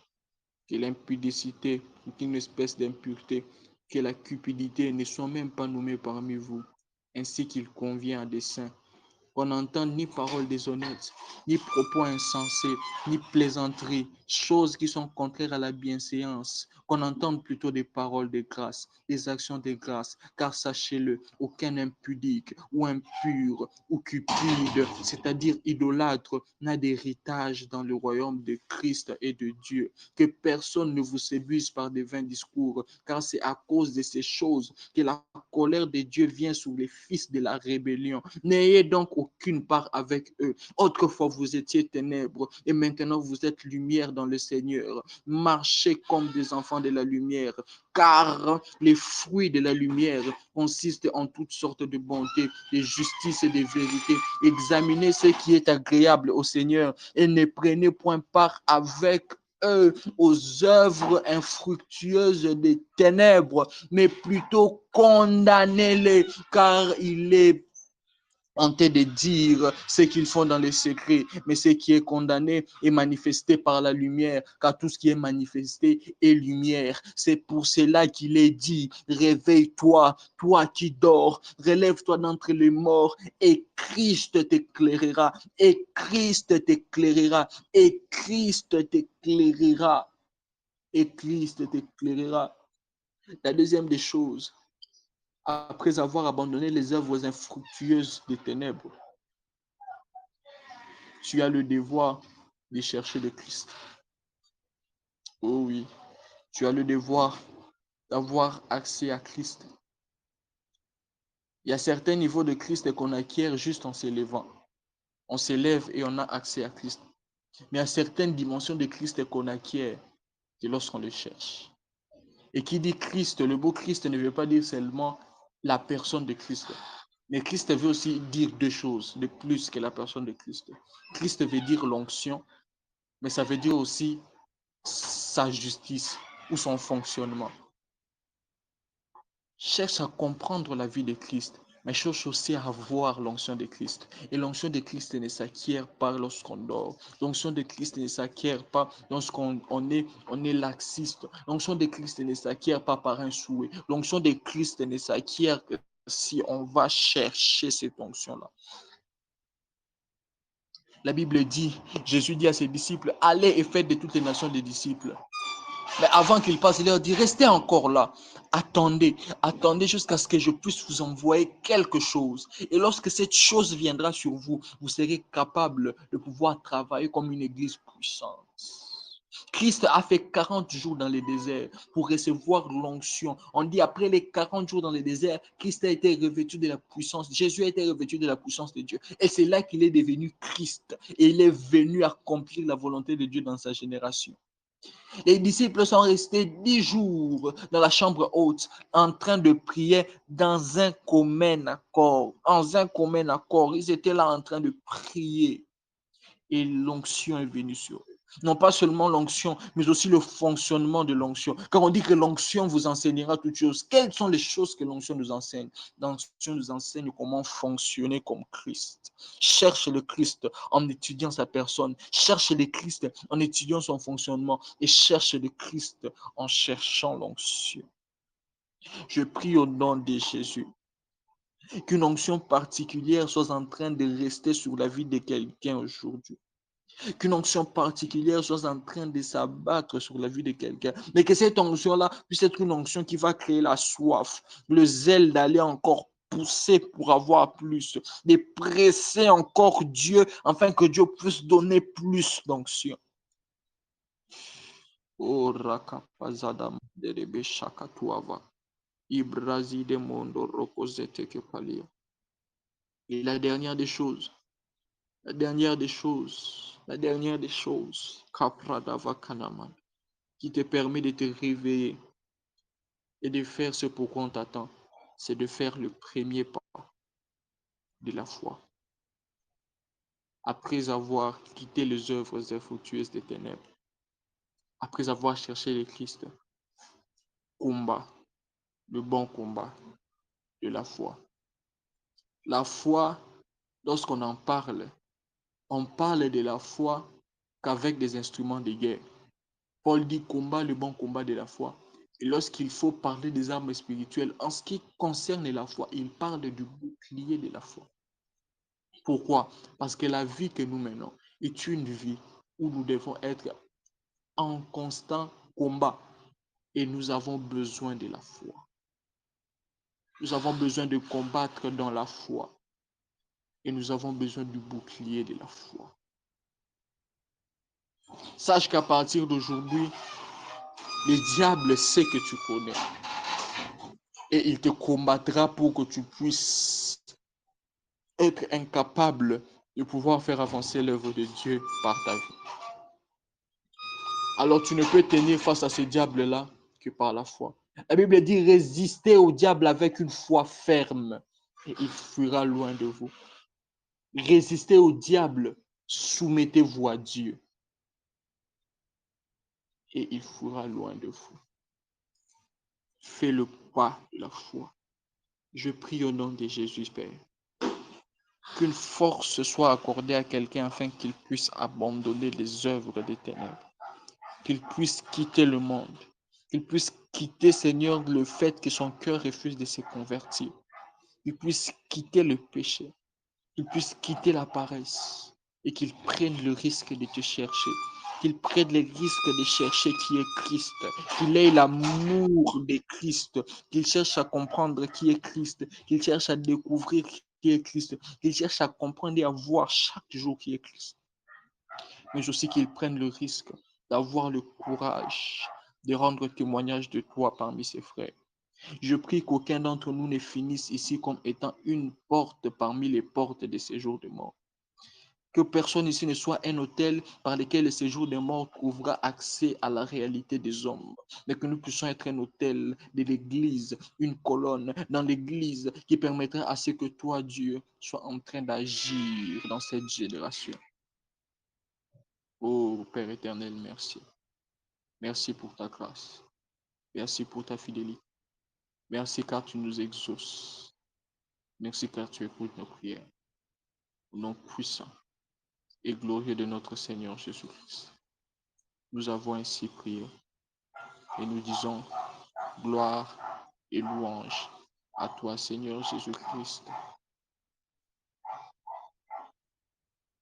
Que l'impudicité, qu'une espèce d'impureté, que la cupidité ne soient même pas nommées parmi vous, ainsi qu'il convient à des saints. Qu'on n'entende ni paroles déshonnêtes, ni propos insensés, ni plaisanteries, choses qui sont contraires à la bienséance. Qu'on entende plutôt des paroles de grâce, des actions de grâce, car sachez-le, aucun impudique ou impur ou cupide, c'est-à-dire idolâtre, n'a d'héritage dans le royaume de Christ et de Dieu. Que personne ne vous séduise par des vains discours, car c'est à cause de ces choses que la colère de Dieu vient sur les fils de la rébellion. N'ayez donc aucune part avec eux. Autrefois, vous étiez ténèbres et maintenant vous êtes lumière dans le Seigneur. Marchez comme des enfants de la lumière, car les fruits de la lumière consistent en toutes sortes de bonté, de justice et de vérité. Examinez ce qui est agréable au Seigneur et ne prenez point part avec eux aux œuvres infructueuses des ténèbres, mais plutôt condamnez-les, car il est tenté de dire ce qu'ils font dans les secrets, mais ce qui est condamné est manifesté par la lumière, car tout ce qui est manifesté est lumière. C'est pour cela qu'il est dit, réveille-toi, toi qui dors, relève-toi d'entre les morts, et Christ t'éclairera, et Christ t'éclairera, et Christ t'éclairera, et Christ t'éclairera. La deuxième des choses, après avoir abandonné les œuvres infructueuses des ténèbres, tu as le devoir de chercher le Christ. Oh oui, tu as le devoir d'avoir accès à Christ. Il y a certains niveaux de Christ qu'on acquiert juste en s'élevant. On s'élève et on a accès à Christ. Mais il y a certaines dimensions de Christ qu'on acquiert que lorsqu'on le cherche. Et qui dit Christ, le mot Christ ne veut pas dire seulement la personne de Christ. Mais Christ veut aussi dire deux choses de plus que la personne de Christ. Christ veut dire l'onction, mais ça veut dire aussi sa justice ou son fonctionnement. Cherche à comprendre la vie de Christ, mais cherche aussi à voir l'onction de Christ. Et l'onction de Christ ne s'acquiert pas lorsqu'on dort. L'onction de Christ ne s'acquiert pas lorsqu'on est laxiste. L'onction de Christ ne s'acquiert pas par un souhait. L'onction de Christ ne s'acquiert que si on va chercher cette onction-là. La Bible dit, Jésus dit à ses disciples, allez et faites de toutes les nations des disciples. Mais avant qu'il passe, il leur dit, restez encore là. Attendez jusqu'à ce que je puisse vous envoyer quelque chose. Et lorsque cette chose viendra sur vous, vous serez capable de pouvoir travailler comme une église puissante. Christ a fait 40 jours dans le désert pour recevoir l'onction. On dit après les 40 jours dans le désert, Christ a été revêtu de la puissance. Jésus a été revêtu de la puissance de Dieu. Et c'est là qu'il est devenu Christ. Et il est venu accomplir la volonté de Dieu dans sa génération. Les disciples sont restés 10 jours dans la chambre haute en train de prier dans un commun accord. Ils étaient là en train de prier et l'onction est venue sur eux. Non pas seulement l'onction, mais aussi le fonctionnement de l'onction. Quand on dit que l'onction vous enseignera toutes choses, quelles sont les choses que l'onction nous enseigne? L'onction nous enseigne comment fonctionner comme Christ. Cherche le Christ en étudiant sa personne. Cherche le Christ en étudiant son fonctionnement. Et cherche le Christ en cherchant l'onction. Je prie au nom de Jésus qu'une onction particulière soit en train de rester sur la vie de quelqu'un aujourd'hui. Qu'une onction particulière soit en train de s'abattre sur la vie de quelqu'un. Mais que cette onction-là puisse être une onction qui va créer la soif, le zèle d'aller encore pousser pour avoir plus, de presser encore Dieu afin que Dieu puisse donner plus d'onction. Oh, rakapazada derebe shakatuava. Ibrazi de mondo rokozete kepalia. Et la dernière des choses, la dernière des choses, Kapradava Kanaman, qui te permet de te réveiller et de faire ce pourquoi on t'attend, c'est de faire le premier pas de la foi. Après avoir quitté les œuvres infructueuses des ténèbres, après avoir cherché le Christ, combat, le bon combat de la foi. La foi, lorsqu'on en parle, on parle de la foi qu'avec des instruments de guerre. Paul dit combat, le bon combat de la foi. Et lorsqu'il faut parler des armes spirituelles, en ce qui concerne la foi, il parle du bouclier de la foi. Pourquoi? Parce que la vie que nous menons est une vie où nous devons être en constant combat. Et nous avons besoin de la foi. Nous avons besoin de combattre dans la foi. Et nous avons besoin du bouclier de la foi. Sache qu'à partir d'aujourd'hui, le diable sait que tu connais. Et il te combattra pour que tu puisses être incapable de pouvoir faire avancer l'œuvre de Dieu par ta vie. Alors tu ne peux tenir face à ce diable-là que par la foi. La Bible dit résister au diable avec une foi ferme et il fuira loin de vous. Résistez au diable, soumettez-vous à Dieu et il fuira loin de vous. Fais le pas de la foi. Je prie au nom de Jésus, Père, qu'une force soit accordée à quelqu'un afin qu'il puisse abandonner les œuvres des ténèbres, qu'il puisse quitter le monde, qu'il puisse quitter, Seigneur, le fait que son cœur refuse de se convertir, qu'il puisse quitter le péché, qu'il puisse quitter la paresse et qu'il prenne le risque de te chercher, qu'il prenne le risque de chercher qui est Christ, qu'il ait l'amour de Christ, qu'il cherche à comprendre qui est Christ, qu'il cherche à découvrir qui est Christ, qu'il cherche à comprendre et à voir chaque jour qui est Christ. Mais aussi qu'il prenne le risque d'avoir le courage de rendre témoignage de toi parmi ses frères. Je prie qu'aucun d'entre nous ne finisse ici comme étant une porte parmi les portes des séjours de mort. Que personne ici ne soit un hôtel par lequel le séjour des morts trouvera accès à la réalité des hommes, mais que nous puissions être un hôtel de l'Église, une colonne dans l'Église qui permettra à ce que toi, Dieu, sois en train d'agir dans cette génération. Oh Père éternel, merci. Merci pour ta grâce. Merci pour ta fidélité. Merci car tu nous exauces. Merci car tu écoutes nos prières. Au nom puissant et glorieux de notre Seigneur Jésus-Christ. Nous avons ainsi prié et nous disons gloire et louange à toi, Seigneur Jésus-Christ.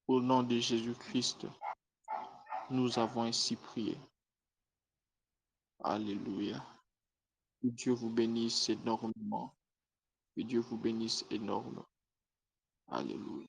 Au nom de Jésus-Christ, nous avons ainsi prié. Alléluia. Que Dieu vous bénisse énormément. Que Dieu vous bénisse énormément. Alléluia.